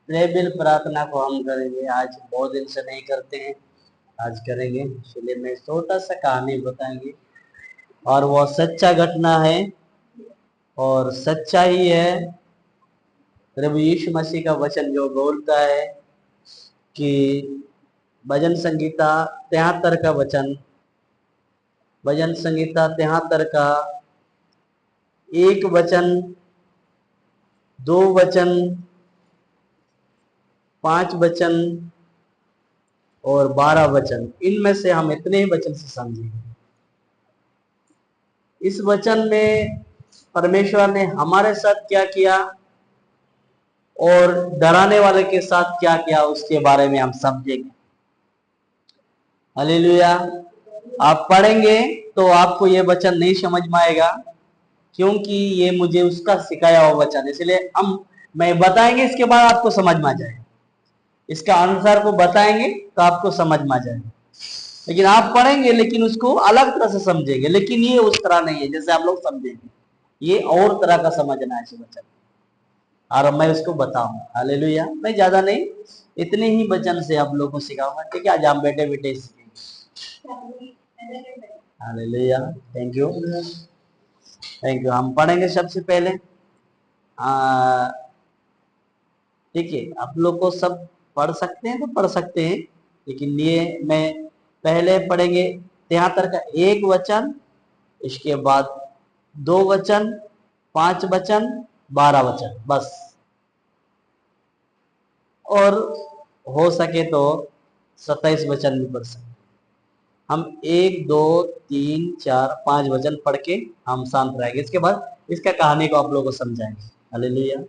प्रेबिल प्रार्थना को हम करेंगे। आज बहुत दिन से नहीं करते हैं, आज करेंगे। इसलिए मैं छोटा सा कहानी बताएंगे और वो सच्चा घटना है और सच्चा ही है। प्रभु यीशु मसीह का वचन जो बोलता है कि भजन संगीता 73 का वचन, भजन संगीता 73 का 1 वचन, 2 वचन, 5 वचन और 12 वचन, इनमें से हम इतने ही वचन से समझेंगे। इस वचन में परमेश्वर ने हमारे साथ क्या किया और डराने वाले के साथ क्या किया, उसके बारे में हम समझेंगे। हालेलुया। आप पढ़ेंगे तो आपको ये वचन नहीं समझ में आएगा, क्योंकि ये मुझे उसका सिखाया हुआ वचन, इसलिए मैं बताएंगे, इसके बाद आपको समझ में आ जाएगा। इसका अनुसार को बताएंगे तो आपको समझ में आ जाएगा, लेकिन आप पढ़ेंगे लेकिन उसको अलग तरह से समझेंगे। लेकिन ये उस तरह नहीं है जैसे आप लोग समझेंगे, ये और तरह का समझना है इस वचन, और मैं उसको बताऊंगा। हालेलुया। मैं ज्यादा नहीं, इतने ही वचन से आप लोगों को सिखाऊंगा। ठीक है, आज हम बैठे बैठे सीखेंगे। Hallelujah. Thank you, thank you. हम पढ़ेंगे सबसे पहले। ठीक है, आप लोग को सब पढ़ सकते हैं तो पढ़ सकते हैं, लेकिन ये मैं पहले पढ़ेंगे 73 का 1 वचन, इसके बाद 2 वचन, 5 वचन, 12 वचन, बस। और हो सके तो 27 वचन भी पढ़ सकते। हम 1, 2, 3, 4, 5 वचन पढ़ के हम शांत रहेंगे। इसके बाद इसका कहानी को आप लोगों को समझाएंगे। हालेलुया।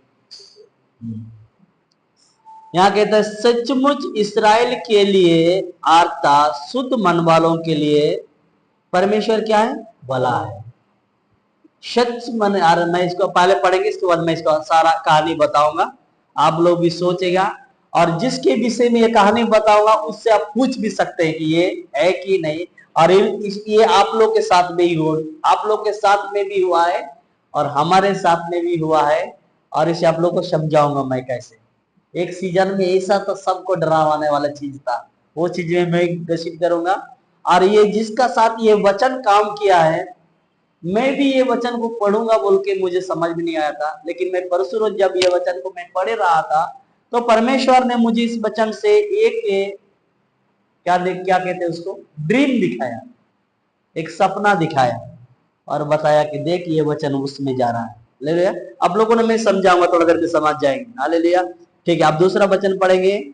यहाँ कहता है, सचमुच इसराइल के लिए अर्थात शुद्ध मन वालों के लिए परमेश्वर क्या है? भला है। सच मन, मैं इसको पहले पढ़ेंगे, इसके बाद मैं इसको सारा कहानी बताऊंगा, आप लोग भी सोचेगा। और जिसके विषय में ये कहानी बताऊंगा उससे आप पूछ भी सकते हैं कि ये है कि नहीं, और ये आप लोग के साथ में ही हो, आप लोग के साथ में भी हुआ है और हमारे साथ में भी हुआ है, और इसे आप लोग को समझाऊंगा मैं कैसे। एक सीजन में ऐसा तो सबको डरावाने वाला चीज था, वो चीज में मैं घोषित करूंगा। और ये जिसका साथ ये वचन काम किया है, मैं भी ये वचन को पढ़ूंगा बोल के मुझे समझ में नहीं आया था, लेकिन मैं परसों रोज जब ये वचन को मैं पढ़ रहा था तो परमेश्वर ने मुझे इस वचन से एक क्या कहते हैं उसको, ड्रीम दिखाया, एक सपना दिखाया और बताया कि देख ये वचन उसमें जा रहा है। हालेलुया। आप लोगों ने मैं समझाऊंगा, थोड़ा देर में समझ जाएंगे। हालेलुया। ठीक है, आप दूसरा वचन पढ़ेंगे।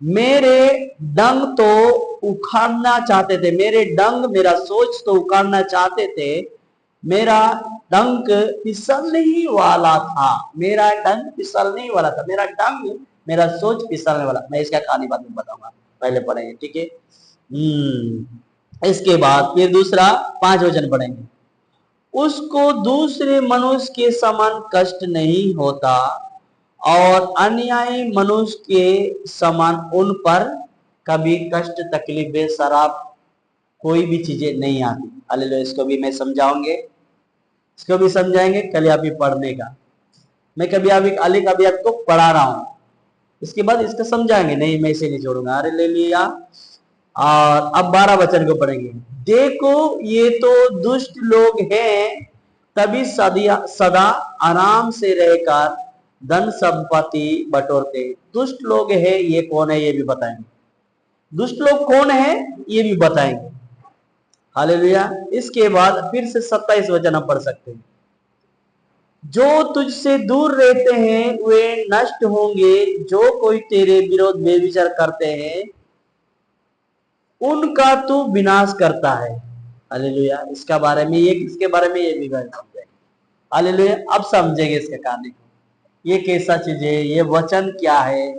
मेरे डंग तो उखाड़ना चाहते थे, मेरे डंग, मेरा सोच तो उखाड़ना चाहते थे, मेरा डंक फिसलने ही वाला था, मेरा डंक फिसलने ही वाला था, मेरा डंग, मेरा सोच फिसलने वाला। मैं इसका कहानी बाद में बताऊंगा, पहले पढ़ेंगे। ठीक है। इसके बाद फिर दूसरा 5 वचन पढ़ेंगे। उसको दूसरे मनुष्य के समान कष्ट नहीं होता और अन्यायी मनुष्य के समान उन पर कभी कष्ट, तकलीफें, शराब, कोई भी चीजें नहीं आती। हालेलुया। इसको भी मैं समझाऊंगे, इसको भी समझाएंगे कल अभी पढ़ने का। मैं कभी अभी आपको पढ़ा रहा हूं, इसके बाद इसको समझाएंगे, नहीं मैं इसे नहीं छोड़ूंगा। अरे ले लिया। और अब 12 वचन को पढ़ेंगे। देखो ये तो दुष्ट लोग हैं, तभी सदा आराम से रहकर धन संपत्ति बटोरते। दुष्ट लोग हैं, ये कौन है ये भी बताएंगे। दुष्ट लोग कौन है ये भी बताएंगे। हालेलुया। इसके बाद फिर से 27 वचन हम पढ़ सकते हैं। जो तुझसे दूर रहते हैं वे नष्ट होंगे, जो कोई तेरे विरोध व्यभिचार करते हैं उनका तू विनाश करता है। हालेलुया। इसका बारे में इसके बारे में ये भी समझेंगे। हालेलुया। अब समझेंगे इसके कहानी को, ये कैसा चीज है, ये वचन क्या है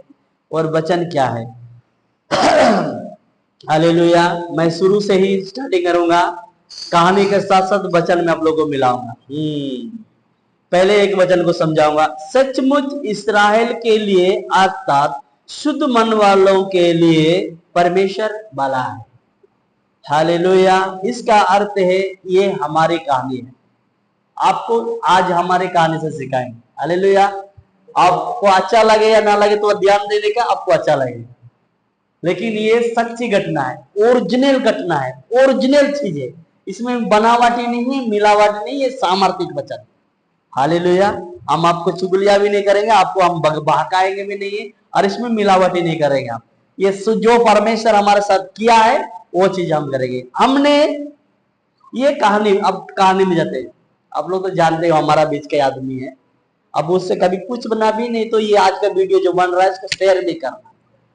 और वचन क्या है। हालेलुया। मैं शुरू से ही स्टार्टिंग करूंगा, कहानी के साथ साथ वचन में आप लोगों को मिलाऊंगा। पहले एक वचन को समझाऊंगा। सचमुच इसराइल के लिए अर्थात शुद्ध मन वालों के लिए परमेश्वर भला है। हालेलुया। इसका अर्थ है ये हमारी कहानी है, आपको आज हमारी कहानी से सिखाएंगे। हालेलुया। आपको अच्छा लगे या ना लगे तो ध्यान देने का आपको अच्छा लगेगा, लेकिन ये सच्ची घटना है, ओरिजिनल घटना है, ओरिजिनल चीज है, इसमें बनावटी नहीं है, मिलावट नहीं, ये सामर्थिक वचन। हालेलुया। हम आपको चुगलिया भी नहीं करेंगे, आपको हम बहकाएंगे भी नहीं, और इसमें मिलावटी नहीं करेंगे आप। ये जो परमेश्वर हमारे साथ किया है वो चीज हम करेंगे। हमने ये कहानी, अब कहानी में जाते हैं। आप लोग तो जानते हो हमारा बीच के आदमी है, अब उससे कभी कुछ बना भी नहीं, तो ये आज का वीडियो जो बन रहा है इसको शेयर भी करना,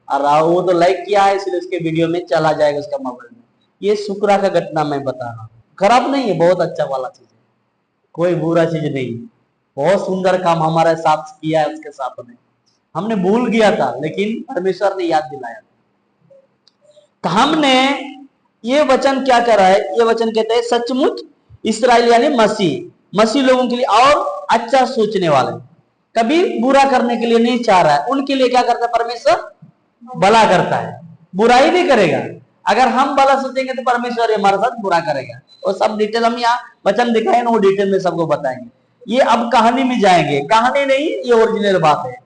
और वो तो लाइक किया है इसलिए उसके वीडियो में चला जाएगा उसका मोबाइल में। ये शुक्रा का घटना मैं बता रहा हूँ, खराब नहीं है, बहुत अच्छा वाला चीज है, कोई बुरा चीज नहीं। बहुत सुंदर काम हमारे साथ किया है, उसके साथ में हमने भूल गया था लेकिन परमेश्वर ने याद दिलाया। तो हमने ये वचन क्या करा है, ये वचन कहते हैं सचमुच इसराइल यानी मसीह लोगों के लिए और अच्छा सोचने वाले, कभी बुरा करने के लिए नहीं चाह रहा है, उनके लिए क्या करता है परमेश्वर, भला करता है, बुराई नहीं करेगा। अगर हम भला सोचेंगे तो परमेश्वर हमारे साथ बुरा करेगा। और सब डिटेल हम यहाँ वचन दिखाए ना, वो डिटेल में सबको बताएंगे। ये अब कहानी में जाएंगे, कहानी नहीं, ये ओरिजिनल बात है।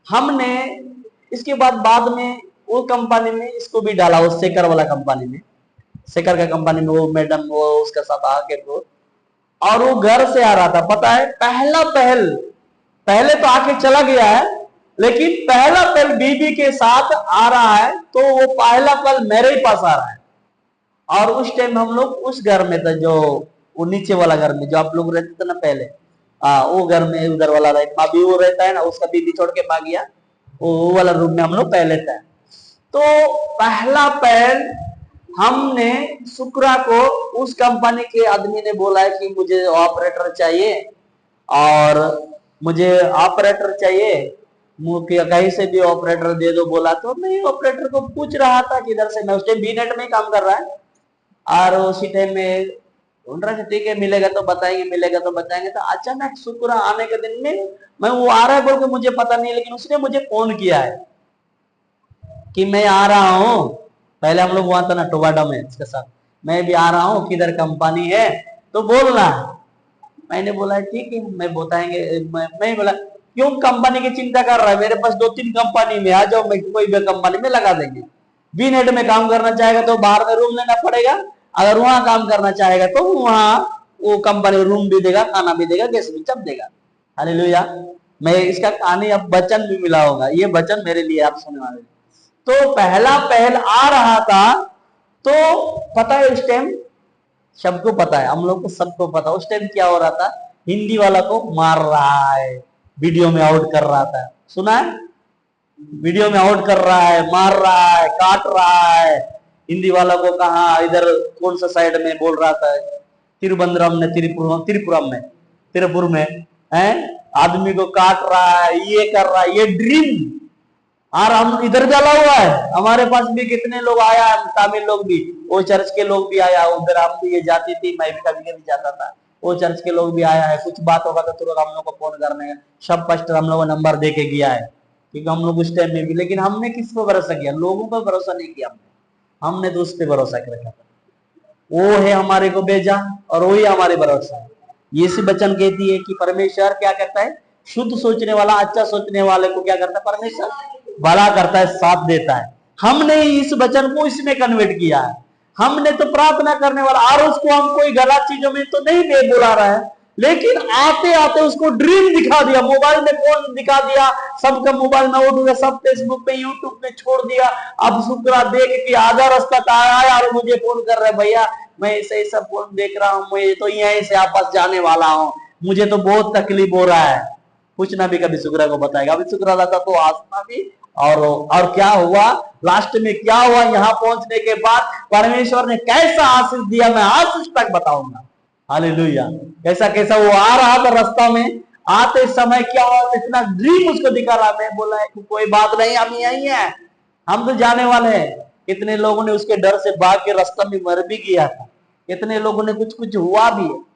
हमने इसके बाद में वो कंपनी में इसको भी डाला, वो शेखर वाला कंपनी में, शेखर का कंपनी में वो मैडम वो उसका साथ आके तो, और वो घर से आ रहा था, पता है पहले तो आके चला गया है, लेकिन पहला पल बीबी के साथ आ रहा है, तो वो पहला पल मेरे ही पास आ रहा है। और उस टाइम हम लोग उस घर में था, जो वो नीचे वाला घर में जो आप लोग रहते थे ना पहले, वो घर में उधर वाला रहता, अभी वो रहता है ना, उसका बीबी छोड़ के भाग गया, वो वाला रूम में हम लोग पहले था। तो पहला पहल हमने शुक्रा को, उस कंपनी के आदमी ने बोला है कि मुझे ऑपरेटर चाहिए, और मुझे ऑपरेटर चाहिए, कहीं से भी ऑपरेटर दे दो बोला। तो मैं ऑपरेटर को पूछ रहा था कि इधर से, मैं उस टाइम बीनेट में ही काम कर रहा है, और उसी टाइम में ढूंढ रहा था, ठीक है मिलेगा तो बताएंगे, मिलेगा तो बताएंगे। तो अचानक शुक्र आने के दिन में, मैं वो आ रहा है बोल के मुझे पता नहीं, लेकिन उसने मुझे फोन किया है कि मैं आ रहा हूँ। पहले हम लोग वहां था ना टोबाडा में, इसके साथ मैं भी आ रहा हूँ, किधर कंपनी है तो बोलना। मैंने बोला ठीक है, मैं बताएंगे। मैं बोला क्यों कंपनी की चिंता कर रहा है, मेरे पास 2-3 कंपनी में आ जाओ, मैं कोई भी कंपनी में लगा देंगे। बी नेट में काम करना चाहेगा तो बाहर में रूम लेना पड़ेगा, अगर वहां काम करना चाहेगा तो वहां वो कंपनी रूम भी देगा, खाना भी देगा, गैस भी सब देगा। हालेलुया। मैं इसका कहानी अब वचन भी मिला होगा, ये वचन मेरे लिए आप सुनने वाले। तो पहला पहल आ रहा था, तो पता है उस टाइम सबको पता है, हम लोग को सबको पता, उस टाइम क्या हो रहा था, हिंदी वाला को मार रहा है, वीडियो में आउट कर रहा था, सुना है, वीडियो में आउट कर रहा है, मार रहा है, काट रहा है। हिंदी वाला को कहा, इधर कौन सा साइड में बोल रहा था, तिरुवनंतपुरम में, तिरुपुर में है, आदमी को काट रहा है, ये कर रहा है, ये ड्रीम। और हम इधर जला हुआ है, हमारे पास भी कितने लोग आया, तमिल लोग भी, वो चर्च के लोग भी आया, उधर हम भी ये जाती थी, मैं भी कभी कभी जाता था, वो चर्च के लोग भी आया है, कुछ बात होगा तो तुरंत हम लोग को फोन करने, सब पास्टर हम लोग को नंबर दे के गया है, क्योंकि हम लोग उस टाइम में भी। लेकिन हमने किस पर भरोसा किया, लोगों पर भरोसा नहीं किया, हमने तो उस पर भरोसा कर रखा था, वो है हमारे को भेजा और वही हमारे भरोसा है। यीशु वचन कहती है कि परमेश्वर क्या करता है, शुद्ध सोचने वाला, अच्छा सोचने वाले को क्या करता है परमेश्वर, भला करता है, साथ देता है। हमने इस वचन को इसमें कन्वर्ट किया है, हमने तो प्रार्थना करने वाला, और उसको हम कोई गलत चीजों में तो नहीं बुला रहा है, लेकिन आते आते उसको ड्रीम दिखा दिया, मोबाइल में फोन दिखा दिया, सबका मोबाइल में उठ गया, सब फेसबुक पे यूट्यूब पे छोड़ दिया। अब शुक्रा देख के आधा रास्ता आया और मुझे फोन कर रहे, भैया मैं ऐसे सब फोन देख रहा हूँ, मैं तो यहीं से आपस जाने वाला हूँ, मुझे तो बहुत तकलीफ हो रहा है। कुछ ना भी कभी शुक्रा को बताएगा, अभी शुक्रा रहता तो आसमा भी। और क्या हुआ लास्ट में, क्या हुआ यहाँ पहुंचने के बाद, परमेश्वर ने कैसा आशीष दिया, मैं आशीष तक बताऊंगा। हालेलुया। कैसा कैसा वो आ रहा था, रास्ता में आते समय क्या हुआ, इतना ड्रीम उसको दिखा रहा। मैं बोला है कि कोई बात नहीं, हम यही हैं, हम तो जाने वाले हैं। कितने लोगों ने उसके डर से भाग के रास्ता में मर भी गया था, कितने लोगों ने कुछ कुछ हुआ भी है।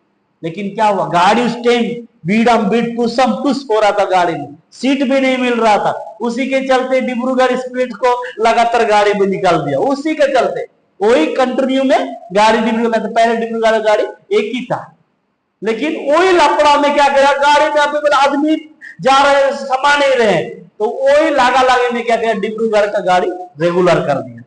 लेकिन क्या हुआ, गाड़ी उस टाइम बीडम बीट टूसम टूस हो रहा था, गाड़ी में सीट भी नहीं मिल रहा था, उसी के चलते डिब्रूगढ़ स्पीड को लगातार गाड़ी में निकाल दिया, उसी के चलते वही कंटिन्यू में गाड़ी डिब्रूगढ़ में, पहले डिब्रूगढ़ गाड़ी एक ही था, लेकिन वही लफड़ा में क्या किया, गाड़ी में अभी बोला आदमी जा रहे समा नहीं रहे, तो वही लागा लागे में क्या किया, डिब्रूगढ़ का गाड़ी रेगुलर कर दिया।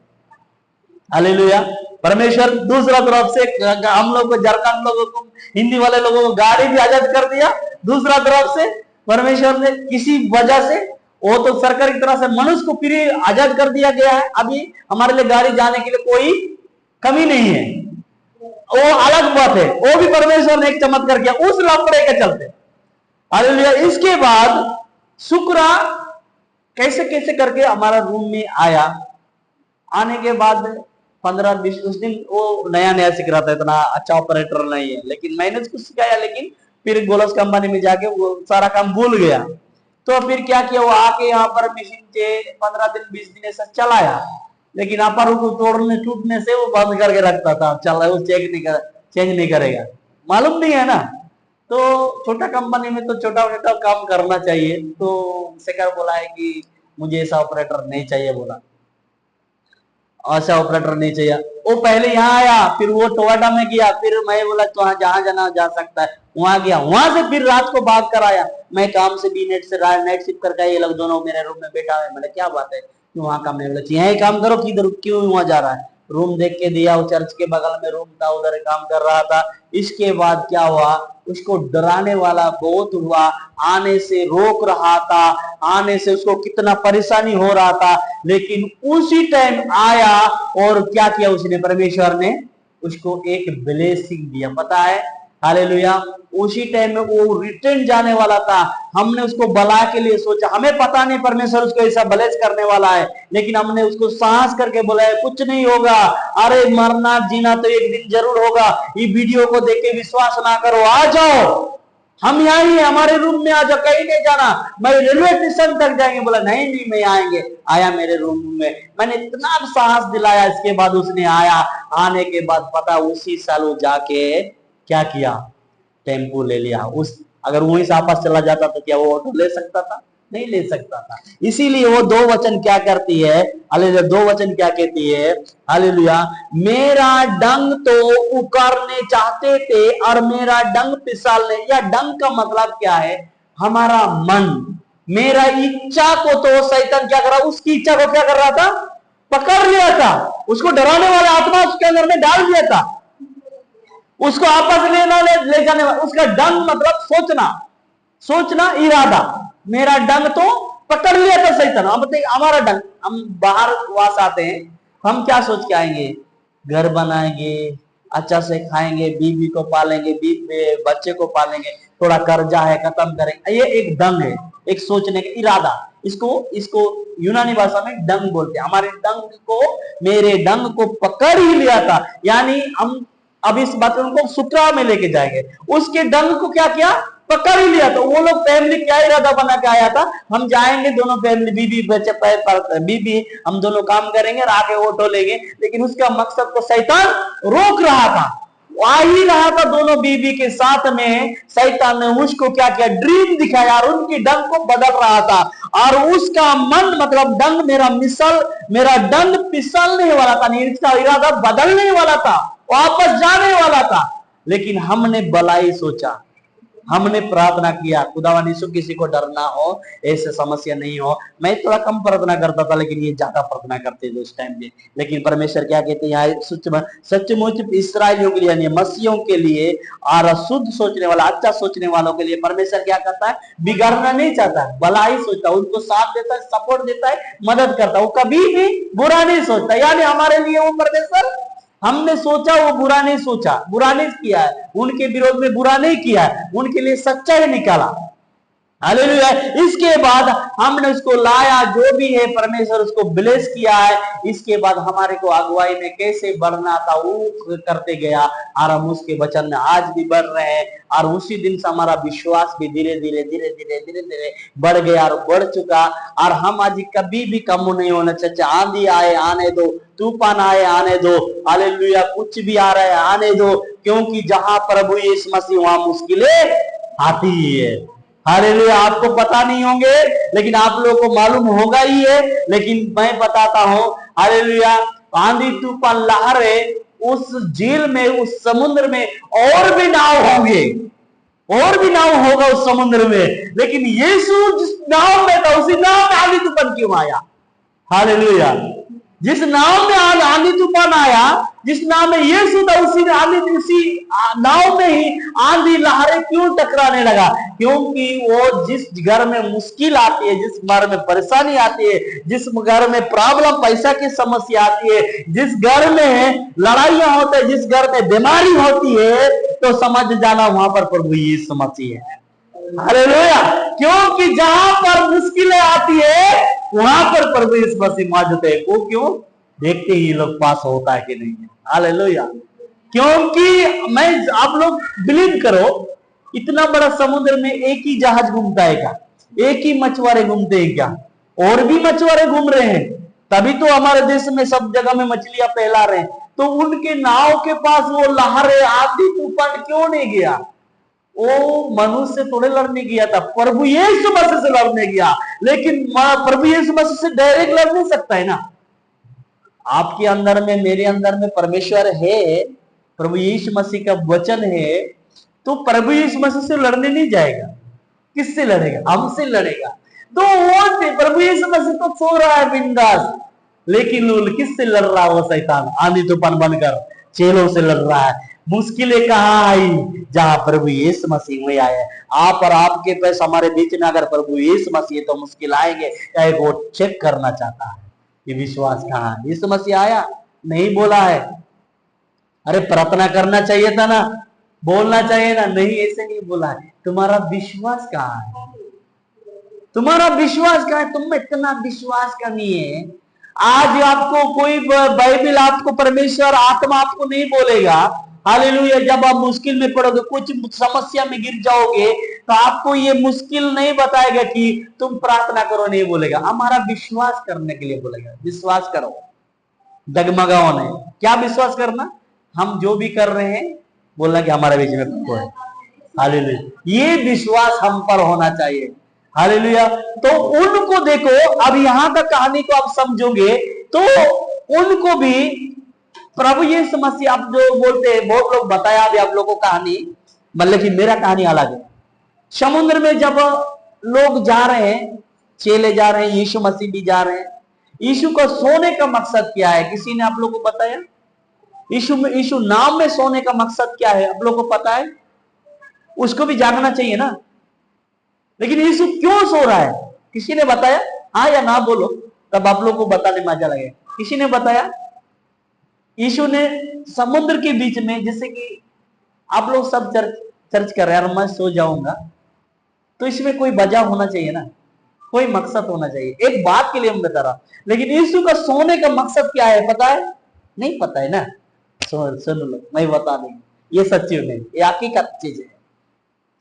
हालेलुया। परमेश्वर दूसरा तरफ से हम लोग को, झारखंड लोगों को, हिंदी वाले लोगों को गाड़ी भी आजाद कर दिया। दूसरा तरफ से परमेश्वर ने किसी वजह से, वो तो सरकार की तरफ से मनुष्य को फ्री आजाद कर दिया गया है। अभी हमारे लिए गाड़ी जाने के लिए कोई कमी नहीं है, वो अलग बात है, वो भी परमेश्वर ने एक चमत्कार किया उस लफड़े के चलते। हालेलुया। इसके बाद शुक्रा कैसे कैसे करके हमारा रूम में आया। आने के बाद 15-20, उस दिन वो नया नया सीख रहा था, इतना अच्छा ऑपरेटर नहीं है, लेकिन मैंने उसको सिखाया। लेकिन फिर गोलस कंपनी में जाके वो सारा काम भूल गया। तो फिर क्या किया, वो आके यहाँ पर मशीन के 15 दिन 20 दिन ऐसा चलाया, लेकिन अपर को तोड़ने टूटने से वो बंद करके रखता था, चल रहा है वो चेंज नहीं करेगा, मालूम नहीं है ना। तो छोटा कंपनी में तो छोटा छोटा काम करना चाहिए। तो शेखर बोला है कि मुझे ऐसा ऑपरेटर नहीं चाहिए, बोला ऐसा ऑपरेटर नहीं चाहिए। वो पहले यहाँ आया, फिर वो टोवाटा में गया, फिर मैं बोला तो जहां जाना जा सकता है, वहां गया, वहां से फिर रात को भाग कर आया। मैं काम से भी नाइट शिफ्ट करके ये लोग दोनों मेरे रूम में बैठा है। मैंने क्या बात है, वहां काम नहीं, बोला यहाँ ही काम करो, किधर क्यों वहां जा रहा है। रूम देख के दिया, वो चर्च के बगल में रूम था, उधर काम कर रहा था। इसके बाद क्या हुआ, उसको डराने वाला बहुत हुआ, आने से रोक रहा था, आने से उसको कितना परेशानी हो रहा था। लेकिन उसी टाइम आया और क्या किया उसने, परमेश्वर ने उसको एक ब्लेसिंग दिया, पता है। हालेलुया। उसी टाइम में वो रिटर्न जाने वाला था, हमने उसको भला के लिए सोचा, हमें पता नहीं परमेश्वर उसको ऐसा ब्लेस करने वाला है, लेकिन हमने उसको साहस करके बोला है कुछ नहीं होगा, अरे मरना जीना तो एक दिन जरूर होगा, ये वीडियो को देख के विश्वास ना करो, आ जाओ, हम यहाँ ही हमारे रूम में आ जाओ, कहीं नहीं जाना, मैं रेलवे स्टेशन तक जाएंगे। बोला नहीं नहीं मैं आएंगे। आया मेरे रूम में, मैंने इतना साहस दिलाया। इसके बाद उसने आया, आने के बाद पता उसी साल वो जाके क्या किया, टेम्पो ले लिया। उस अगर वहीं से आपस चला जाता तो क्या वो ऑटो ले सकता था, नहीं ले सकता था। इसीलिए वो दो वचन क्या करती है, हालेलुया, दो वचन क्या कहती है, हालेलुया, मेरा डंग तो उकारने चाहते थे और मेरा डंग पिसालने, या डंग का मतलब क्या है, हमारा मन, मेरा इच्छा को तो शैतान क्या कर रहा, उसकी इच्छा को क्या कर रहा था, पकड़ लिया था, उसको डराने वाला आत्मा उसके अंदर में डाल दिया था, उसको आपस ले जाने वाला, उसका डंग मतलब सोचना इरादा, मेरा डंग तो पकड़ लिया था शैतान। हम बताइए हमारा डंग, हम बाहर वास आते हैं, हम क्या सोच के आएंगे, घर बनाएंगे, अच्छा से खाएंगे, बीवी को पालेंगे, बच्चे को पालेंगे, थोड़ा कर्जा है खत्म करेंगे, ये एक डंग है, एक सोचने का इरादा। इसको यूनानी भाषा में डंग बोलते हैं। हमारे डंग को, मेरे डंग को पकड़ ही लिया था, यानी हम अब इस बात को सुतरा में लेके जाएंगे, उसके डंग को क्या किया, पकड़ ही लिया। तो वो लोग फैमिली क्या इरादा बना के आया था, हम जाएंगे दोनों फैमिली, बीबी बच्चे बीबी, हम दोनों काम करेंगे और आके ऑटो लेंगे। लेकिन उसका मकसद को शैतान रोक रहा था, आ ही रहा था दोनों बीबी के साथ में। शैतान ने उसको क्या किया, ड्रीम दिखाया और उनकी डंग को बदल रहा था, और उसका मन मतलब डंग, मेरा डंग फिसलने वाला था, इसका इरादा बदलने वाला था, वापस जाने वाला था। लेकिन हमने भलाई सोचा, हमने प्रार्थना किया, खुदावन यीशु किसी को डर ना हो, ऐसे समस्या नहीं हो। मैं थोड़ा कम प्रार्थना करता था, लेकिन ये ज्यादा प्रार्थना करते थे उस टाइम में। लेकिन परमेश्वर क्या कहते हैं, सचमुच इस्राएलियों के लिए, यानी मसीहों के लिए, और शुद्ध सोचने वाला, अच्छा सोचने वालों के लिए परमेश्वर क्या करता है, बिगाड़ना नहीं चाहता, भलाई सोचता है, उनको साथ देता है, सपोर्ट देता है, मदद करता है, वो कभी भी बुरा नहीं सोचता। यानी हमारे लिए वो परमेश्वर, हमने सोचा वो बुरा नहीं सोचा, बुरा नहीं किया है, उनके विरोध में बुरा नहीं किया है, उनके लिए सच्चाई निकाला। हालेलुया। इसके बाद हमने उसको लाया, जो भी है परमेश्वर उसको ब्लेस किया है। इसके बाद हमारे को अगुवाई में कैसे बढ़ना था वो करते गया, और हम उसके वचन में आज भी बढ़ रहे हैं। और उसी दिन से हमारा विश्वास भी धीरे धीरे बढ़ गया और बढ़ चुका। और हम आज कभी भी कम नहीं होना चाहिए, आंधी आए आने दो, तूफान आए आने दो, हालेलुया, कुछ भी आ रहा है आने दो, क्योंकि जहां प्रभु यीशु मसीह वहां मुश्किलें आती है। हालेलुया। आपको पता नहीं होंगे, लेकिन आप लोगों को मालूम होगा ही है, लेकिन मैं बताता हूं, हालेलुया, आंधी तूफान लहरें, उस झील में, उस समुद्र में और भी नाव होंगे, और भी नाव होगा उस समुद्र में, लेकिन यीशु जिस नाव में था उसी नाव में आंधी तूफान क्यों आया? हालेलुया। जिस नाव में आज आंधी तूफान आया, जिस नाव में यीशु था, उसी नाव में ही आंधी लहरें क्यों टकराने लगा? क्योंकि वो जिस घर में मुश्किल आती है, जिस घर में परेशानी आती है, जिस घर में प्रॉब्लम पैसा की समस्या आती है, जिस घर में लड़ाइयां होती है, जिस घर में बीमारी होती है, तो समझ जाना वहां पर प्रभु यीशु मसीह है। हालेलुया। क्योंकि जहां पर मुश्किलें आती है वहां पर प्रभु यीशु मसीह मौजूद है। वो क्यों? देखते ही लोग पास होता है कि नहीं है। हालेलुया। क्योंकि मैं, आप लोग बिलीव करो, इतना बड़ा समुद्र में एक ही जहाज घूमता है क्या? एक ही मछुआरे घूमते हैं क्या? और भी मछुआरे घूम रहे हैं, तभी तो हमारे देश में सब जगह में मछलियां फैला रहे हैं। तो उनके नाव के पास वो लहरें, आंधी तूफान क्यों नहीं गया? वो मनुष्य से थोड़े लड़ने गया था, प्रभु यीशु मसीह से लड़ने गया। लेकिन प्रभु यीशु मसीह से डायरेक्ट लड़ नहीं सकता है ना। आपके अंदर में, मेरे अंदर में परमेश्वर है, प्रभु यीशु मसीह का वचन है, तो प्रभु यीशु मसीह से लड़ने नहीं जाएगा। किससे लड़ेगा? हमसे लड़ेगा। तो वो प्रभु यीशु मसीह तो सो रहा है बिंदास, लेकिन किससे लड़ रहा है? वो शैतान आंधी तूफान बनकर चेलों से लड़ रहा है। मुश्किलें कहां आई? जहां प्रभु यीशु मसीह में आए। आप और आपके पास, हमारे बीच में अगर प्रभु यीशु मसीह, तो मुश्किल आएंगे। वो चेक करना चाहता है कि विश्वास कहां है। यीशु मसीह आया, नहीं बोला है, अरे प्रार्थना करना चाहिए था ना, बोलना चाहिए ना, नहीं, ऐसे नहीं बोला है। तुम्हारा विश्वास कहां है? तुम्हारा विश्वास कहां है? तुम में इतना विश्वास कमी है। आज आपको कोई बाइबल, आपको परमेश्वर आत्मा आपको नहीं बोलेगा। हालेलुया। जब आप मुश्किल में पड़ोगे, कुछ समस्या में गिर जाओगे, तो आपको ये मुश्किल नहीं बताएगा कि तुम प्रार्थना करो, नहीं बोलेगा। हमारा विश्वास करने के लिए बोलेगा, विश्वास करो, डगमगाओ नहीं। क्या विश्वास करना? हम जो भी कर रहे हैं, बोलना कि हमारे बीच में प्रभु है। हालेलुया। ये विश्वास हम पर होना चाहिए। हालेलुया। तो उनको देखो, अब यहां तक कहानी को आप समझोगे तो उनको भी प्रभु यीशु मसीह, आप जो बोलते हैं, बहुत लोग बताया भी आप लोगों को कहानी, मतलब कि मेरा कहानी अलग है। समुद्र में जब लोग जा रहे हैं, चेले जा रहे हैं, यीशु मसीह भी जा रहे हैं। यीशु को सोने का मकसद क्या है? किसी ने आप लोग को बताया? यीशु नाम में सोने का मकसद क्या है? आप लोग को पता है? उसको भी जानना चाहिए ना। लेकिन यीशु क्यों सो रहा है? किसी ने बताया? हाँ या ना बोलो, तब आप लोग को बताने में मजा लगेगा। किसी ने बताया? यीशु ने समुद्र के बीच में, जैसे कि आप लोग सब चर्च कर रहे हैं और मैं सो जाऊंगा, तो इसमें कोई वजह होना चाहिए ना, कोई मकसद होना चाहिए। एक बात के लिए मैं बता रहा, लेकिन यीशु का सोने का मकसद क्या है? पता है? नहीं पता है ना। सुन लो, मैं बता नहीं, ये सच्ची नहीं, ये हकीकत चीज है।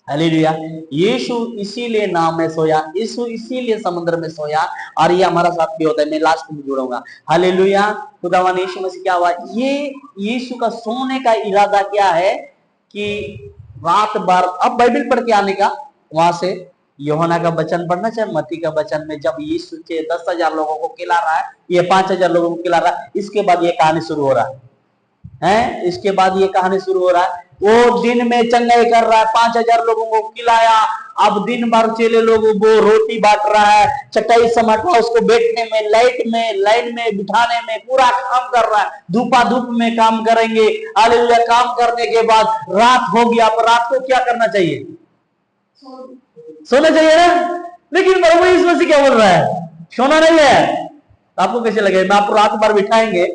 हालेलुया। यीशु इसीलिए नाव में सोया, यीशु इसीलिए समुद्र में सोया, और ये हमारा साथ भी होता है। मैं लास्ट में जुड़ूंगा। हालेलुया। खुदावन यीशु मसीह क्या हुआ? ये यीशु का सोने का इरादा क्या है कि रात भर, अब बाइबल पढ़ के आने का, वहां से यूहन्ना का वचन पढ़ना, चाहे मत्ती का वचन में, जब यीशु 10,000 लोगों को खिला रहा है, ये 5,000 लोगों को खिला रहा है, इसके बाद ये कहानी शुरू हो रहा है। इसके बाद ये कहानी शुरू हो रहा है। वो दिन में चंगाई कर रहा है, 5,000 लोगों को खिलाया। अब दिन भर चेले लोगों को रोटी बांट रहा है, चटाई समाटा, उसको बैठने में, लाइन में बिठाने में, पूरा काम कर रहा है। धूपा धूप में काम करेंगे। हालेलुया। काम करने के बाद रात हो गया। अब रात को क्या करना चाहिए? सोना चाहिए ना। लेकिन प्रभु यीशु मसीह क्या बोल रहा है? सोना नहीं है। आपको कैसे लगेगा? मैं आपको रात भर बिठाएंगे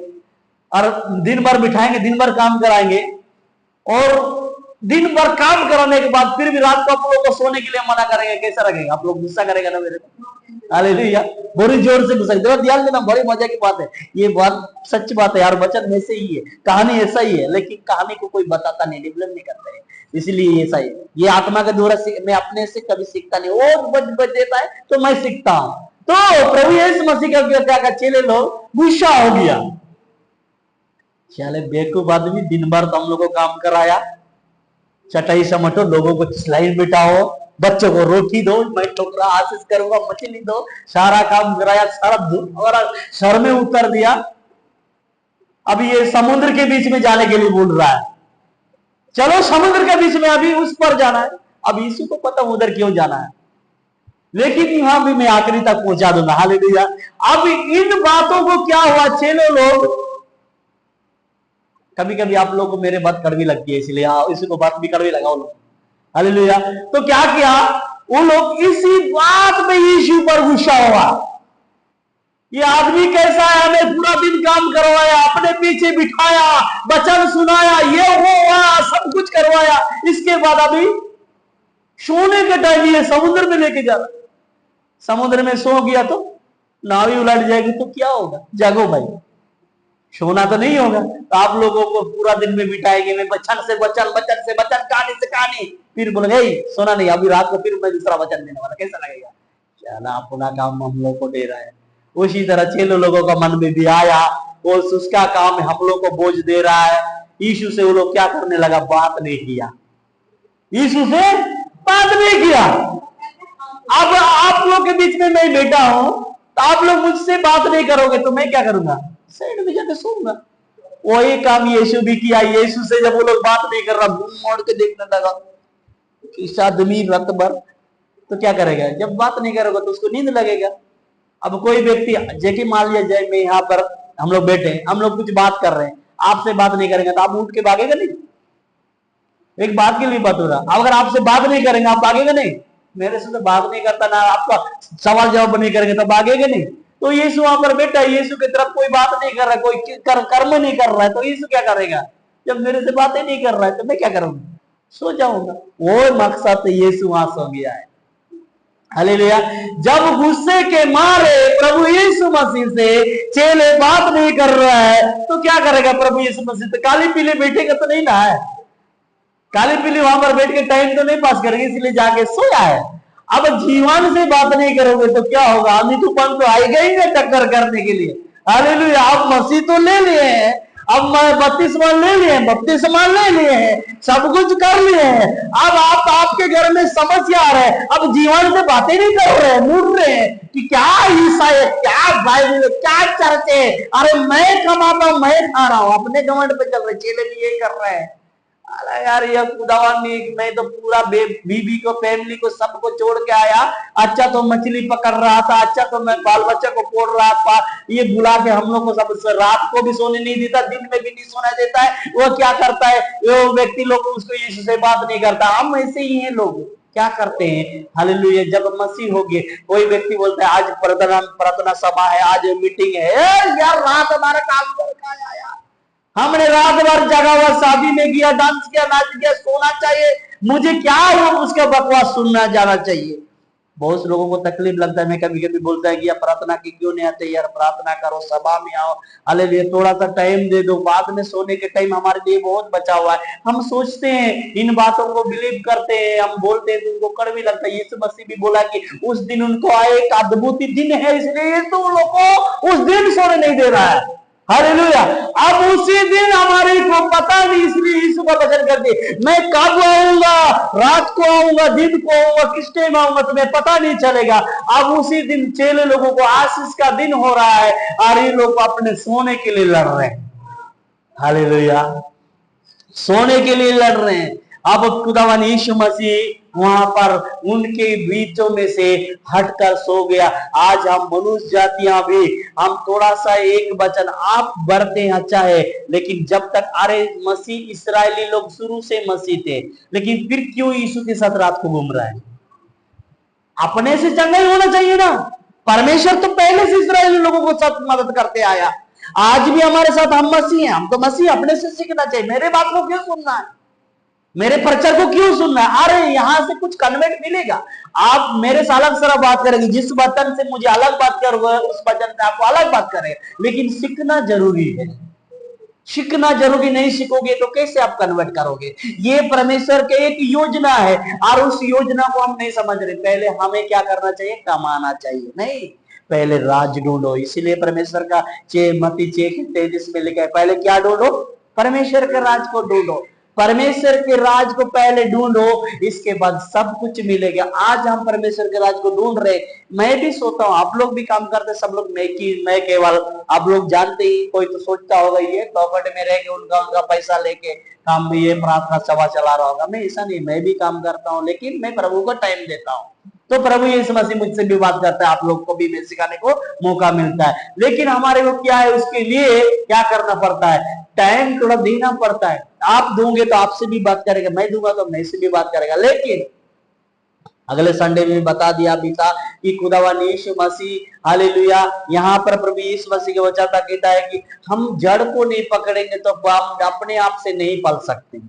और दिन भर बिठाएंगे, दिन भर काम कराएंगे, और दिन भर काम कराने के बाद फिर भी रात को आप लोगों को सोने के लिए मना करेंगे, कैसा लगेगा? आप लोग गुस्सा करेगा ना मेरे को। हालेलुया। बड़ी जोर से गुस्सा। देखो, ध्यान देना, बड़ी मजा की बात है, ये बात सच बात है यार। वचन वैसे ही है, कहानी ऐसा ही है, लेकिन कहानी को कोई बताता नहीं, डेवलप नहीं करता है, इसलिए ऐसा ही। ये आत्मा के द्वारा मैं अपने से कभी सीखता नहीं, वो बच देता है तो मैं सीखता हूं। तो प्रभु यीशु मसीह का क्या चेले लोग गुस्सा हो गया। चले बेवकूफ आदमी, दिन भर तो हम लोग को काम कराया, चटाई समटो, लोगों को लाइन बिठाओ, बच्चों को रोटी दो, मैं ठोकरा आशीष करूंगा, मछली दो, सारा काम कराया, सारा धूप और सर में उतर दिया। अब ये समुद्र के बीच में जाने के लिए बोल रहा है, चलो समुद्र के बीच में अभी उस पर जाना है। अब यीशु को पता उधर क्यों जाना है, लेकिन यहां भी मैं आखिरी तक पहुंचा दूंगा। हालेलुया। अब इन बातों को क्या हुआ, चेलो लोग, कभी कभी आप लोग को मेरे बात कड़वी लगती है, इसलिए इसी को बात भी कड़वी लगाओ लोग। हालेलुया। तो क्या किया वो लोग, इसी बात में यीशु पर गुस्सा हुआ। ये आदमी कैसा है, हमें पूरा दिन काम करवाया, अपने पीछे बिठाया, वचन सुनाया, ये वो सब कुछ करवाया, इसके बाद अभी सोने के टाइम ये समुद्र में लेके जा रहा। समुद्र में सो गया तो नाव ही उलट जाएगी, तो क्या होगा, जागो भाई, सोना तो नहीं होगा। तो आप लोगों को पूरा दिन में बिठाएंगे, मैं वचन से वचन, वचन से वचन, कहानी से कहानी, फिर बोलेंगे सोना नहीं, अभी रात को फिर मैं दूसरा वचन देने वाला, कैसा लगेगा? चला अपना काम हम लोग को दे रहा है। उसी तरह 6 लोगों का मन में भी आया, वो उसका काम हम लोग को बोझ दे रहा है। यीशु से वो लोग क्या करने लगा, बात नहीं किया, यीशु से बात नहीं किया। अब आप लोग के बीच में मैं बैठा हूं, तो आप लोग मुझसे बात नहीं करोगे तो मैं क्या करूंगा, साइड में जाकर सोऊंगा। वही काम यीशु भी किया। यीशु से जब वो लोग बात नहीं कर रहा, मुंह मोड़ के देखने लगा कि आदमी रात भर, तो क्या करेगा, जब बात नहीं करोगे तो उसको नींद लगेगा। अब कोई व्यक्ति, जैसे मान लिया जाए मैं यहाँ पर, हम लोग बैठे, हम लोग कुछ बात कर रहे हैं, आपसे बात नहीं करेंगे तो आप उठ के भागेगा नहीं? एक बात के लिए बात हो रहा, अगर आपसे बात नहीं करेंगे आप भागेगा नहीं? मेरे से तो बात नहीं करता ना, आपका सवाल जवाब नहीं करेंगे तो भागेगा नहीं? तो यीशु वहां पर बैठा है, यीशु की तरफ कोई बात नहीं कर रहा है, कोई कर्म नहीं कर रहा है, तो यीशु क्या करेगा? जब मेरे से बातें नहीं कर रहा है तो मैं क्या करूंगा, सो जाऊंगा। वो मकसद यीशु वहां सो गया है। हालेलुया। जब गुस्से के मारे प्रभु यीशु मसीह से चेले बात नहीं कर रहा है, तो क्या करेगा प्रभु यीशु मसीह? तो काली पीली बैठेगा तो नहीं ना है, काली पीली वहां पर बैठ के टाइम तो नहीं पास करेंगे, इसलिए जाके सोया है। अब जीवन से बात नहीं करोगे तो क्या होगा, आदमी तूफान तो आएगा ही ना टक्कर करने के लिए। हालेलुया। आप मसीह तो ले लिए हैं, अब बपतिस्मा ले लिए हैं, बपतिस्मा ले लिए हैं, सब कुछ कर लिए हैं। अब आपके घर में समस्या आ रहा है, अब जीवन से बातें नहीं कर रहे हैं, मुड़ रहे हैं कि क्या ईसाई है, क्या बाइबल, क्या चर्चे, अरे मैं कमाता हूं, मैं खा रहा हूं, अपने घमंड पे चल रहे, चेले भी यही कर रहे हैं। अरे यार ये खुदावन, मैं तो पूरा बीबी को, फैमिली को, सबको छोड़ के आया, अच्छा तो मछली पकड़ रहा था, अच्छा तो मैं बाल बच्चा को पोड़ रहा था, ये बुला के हम लोग को सब रात को भी सोने नहीं देता, दिन में भी नहीं सोना देता है। वो क्या करता है, वो व्यक्ति लोग उसको यीशु से बात नहीं करता। हम ऐसे ही हैं, लोग क्या करते हैं। हालेलुया। जब मसीह हो गए, कोई व्यक्ति बोलता है आज प्रार्थना सभा है, आज मीटिंग है, यार रात हमारा काम करके आया, हमने रात भर जगा हुआ, शादी में गया, डांस किया, नाच किया, सोना चाहिए, मुझे क्या वो उसका बकवास सुनना जाना चाहिए। बहुत लोगों को तकलीफ लगता है, मैं कभी कभी बोलता है कि यार प्रार्थना की क्यों नहीं आते, यार प्रार्थना करो, सभा में आओ, हालेलुया, थोड़ा सा टाइम दे दो, बाद में सोने के टाइम हमारे लिए बहुत बचा हुआ है। हम सोचते हैं, इन बातों को बिलीव करते हैं, हम बोलते हैं तो उनको कड़वी लगता है। यीशु मसीह भी बोला कि उस दिन उनको आए, एक अद्भुत दिन है, इसलिए तो लोगों को उस दिन सोने नहीं दे रहा है। हालेलुया। अब उसी दिन हमारे को पता नहीं, इसलिए यीशु का वचन करके, मैं कब आऊंगा, रात को आऊंगा, दिन को आऊंगा, किस टाइम आऊंगा, तुम्हें पता नहीं चलेगा। अब उसी दिन चेले लोगों को आशीष का दिन हो रहा है, और ये लोग अपने सोने के लिए लड़ रहे हैं। हालेलुया। सोने के लिए लड़ रहे हैं। अब खुदावन यीशु मसीह वहां पर उनके बीचों में से हटकर सो गया। आज हम मनुष्य जातियां भी, हम थोड़ा सा एक वचन आप बढ़ते हैं, अच्छा है, लेकिन जब तक, अरे मसीह, इस्राएली लोग शुरू से मसीह थे, लेकिन फिर क्यों यीशु के साथ रात को घूम रहा है? अपने से चंगा ही होना चाहिए ना। परमेश्वर तो पहले से इस्राएली लोगों को साथ मदद करते आया, आज भी हमारे साथ हम मसीह हैं, हम तो मसीह, अपने से सीखना चाहिए। मेरे बात को क्यों सुनना है, मेरे प्रचार को क्यों सुनना है? अरे यहां से कुछ कन्वर्ट मिलेगा, आप मेरे से अलग तरह बात करेंगे, जिस वचन से मुझे अलग बात करोगे उस वचन से आपको अलग बात करेंगे, लेकिन सीखना जरूरी है। सीखना जरूरी, नहीं सीखोगे तो कैसे आप कन्वर्ट करोगे? ये परमेश्वर के एक योजना है, और उस योजना को हम नहीं समझ रहे। पहले हमें क्या करना चाहिए, कमाना चाहिए, नहीं, पहले राज ढूंढो। इसीलिए परमेश्वर का मत्ती 6:23 में लिखा है, पहले क्या ढूंढो, परमेश्वर के राज को ढूंढो। परमेश्वर के राज को पहले ढूंढो, इसके बाद सब कुछ मिलेगा। आज हम परमेश्वर के राज को ढूंढ रहे। मैं भी सोता हूँ, आप लोग भी काम करते, सब लोग मैं केवल, आप लोग जानते ही, कोई तो सोचता होगा ये प्रॉपर्टी में रह के उनका पैसा लेके काम में ये प्रार्थना सभा चला रहा होगा। मैं ऐसा नहीं, मैं भी काम करता हूँ, लेकिन मैं प्रभु को टाइम देता हूँ। तो प्रभु यीशु मसीह मुझसे भी बात करता है, आप लोग को भी मैं सिखाने को मौका मिलता है। लेकिन हमारे को क्या है, उसके लिए क्या करना पड़ता है, टाइम थोड़ा देना पड़ता है। आप दोगे तो आपसे भी बात करेगा, मैं दूंगा तो मैं से भी बात करेगा। लेकिन अगले संडे में बता दिया भी था कि खुदावन यीशु मसीह हालेलुया, यहाँ पर प्रभु यीशु मसीह के वचन कहता है कि हम जड़ को नहीं पकड़ेंगे तो हम अपने आप से नहीं पल सकते।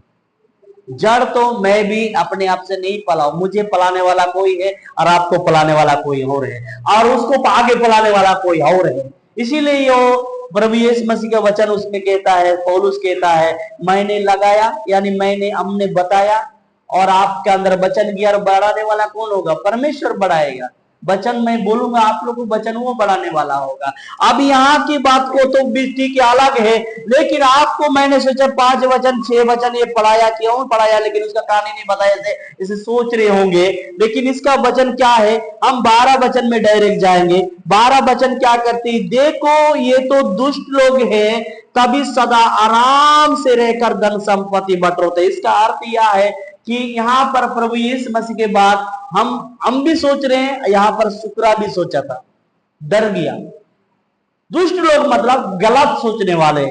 जड़ तो मैं भी अपने आप से नहीं पला, मुझे पलाने वाला कोई है और आपको पलाने वाला कोई और है, और उसको आगे पलाने वाला कोई और है। इसीलिए वो प्रभु यीशु मसीह का वचन उसमें कहता है, पौलुस कहता है, मैंने लगाया यानी हमने बताया और आपके अंदर वचन गया, और बढ़ाने वाला कौन होगा, परमेश्वर बढ़ाएगा। वचन मैं बोलूंगा आप लोग को, वचन वो बढ़ाने वाला होगा। अब यहाँ की बात को तो ठीक अलग है, लेकिन आपको मैंने सोचा 5 वचन 6 वचन ये पढ़ाया, क्यों पढ़ाया, लेकिन उसका कहानी नहीं बताया थे, इसे सोच रहे होंगे। लेकिन इसका वचन क्या है, हम 12 वचन में डायरेक्ट जाएंगे। 12 वचन क्या करती, देखो ये तो दुष्ट लोग हैं, तभी सदा आराम से रहकर धन संपत्ति बटोरते। इसका अर्थ यह है कि यहाँ पर प्रभु यीशु मसीह के बाद हम भी सोच रहे हैं, यहाँ पर शुक्रा भी सोचा था, डर गया। दुष्ट लोग मतलब गलत सोचने वाले,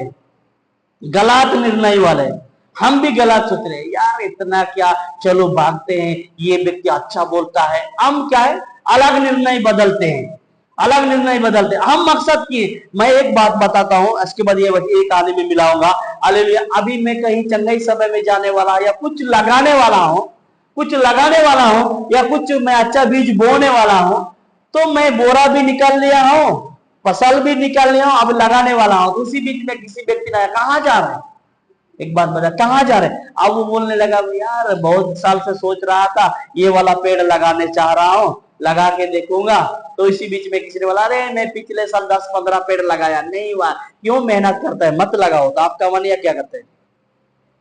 गलत निर्णय वाले। हम भी गलत सोच रहे हैं, यार इतना क्या, चलो भागते हैं, ये व्यक्ति अच्छा बोलता है, हम क्या है अलग निर्णय बदलते हैं, अलग निर्णय बदलते हैं। हम मकसद की, मैं एक बात बताता हूं, इसके बाद ये एक आदमी में मिलाऊंगा। हालेलुया। अभी मैं कहीं चंगाई सभा में जाने वाला या कुछ लगाने वाला हूं, कुछ लगाने वाला हूं, या कुछ मैं अच्छा बीज बोने वाला हूं, तो मैं बोरा भी निकाल लिया हूं, फसल भी निकाल लिया हूं, अब लगाने वाला हूं। उसी बीच में किसी व्यक्ति ने कहा जा रहे हैं, एक बात बता, कहाँ जा रहे? अब वो बोलने लगा, यार बहुत साल से सोच रहा था ये वाला पेड़ लगाने चाह रहा हूँ, लगा के देखूंगा। तो इसी बीच में किसी ने बोला, अरे मैं पिछले साल 10-15 पेड़ लगाया, नहीं हुआ। क्यों मेहनत करता है, मत लगाओ। तो आपका मन या क्या करते हैं,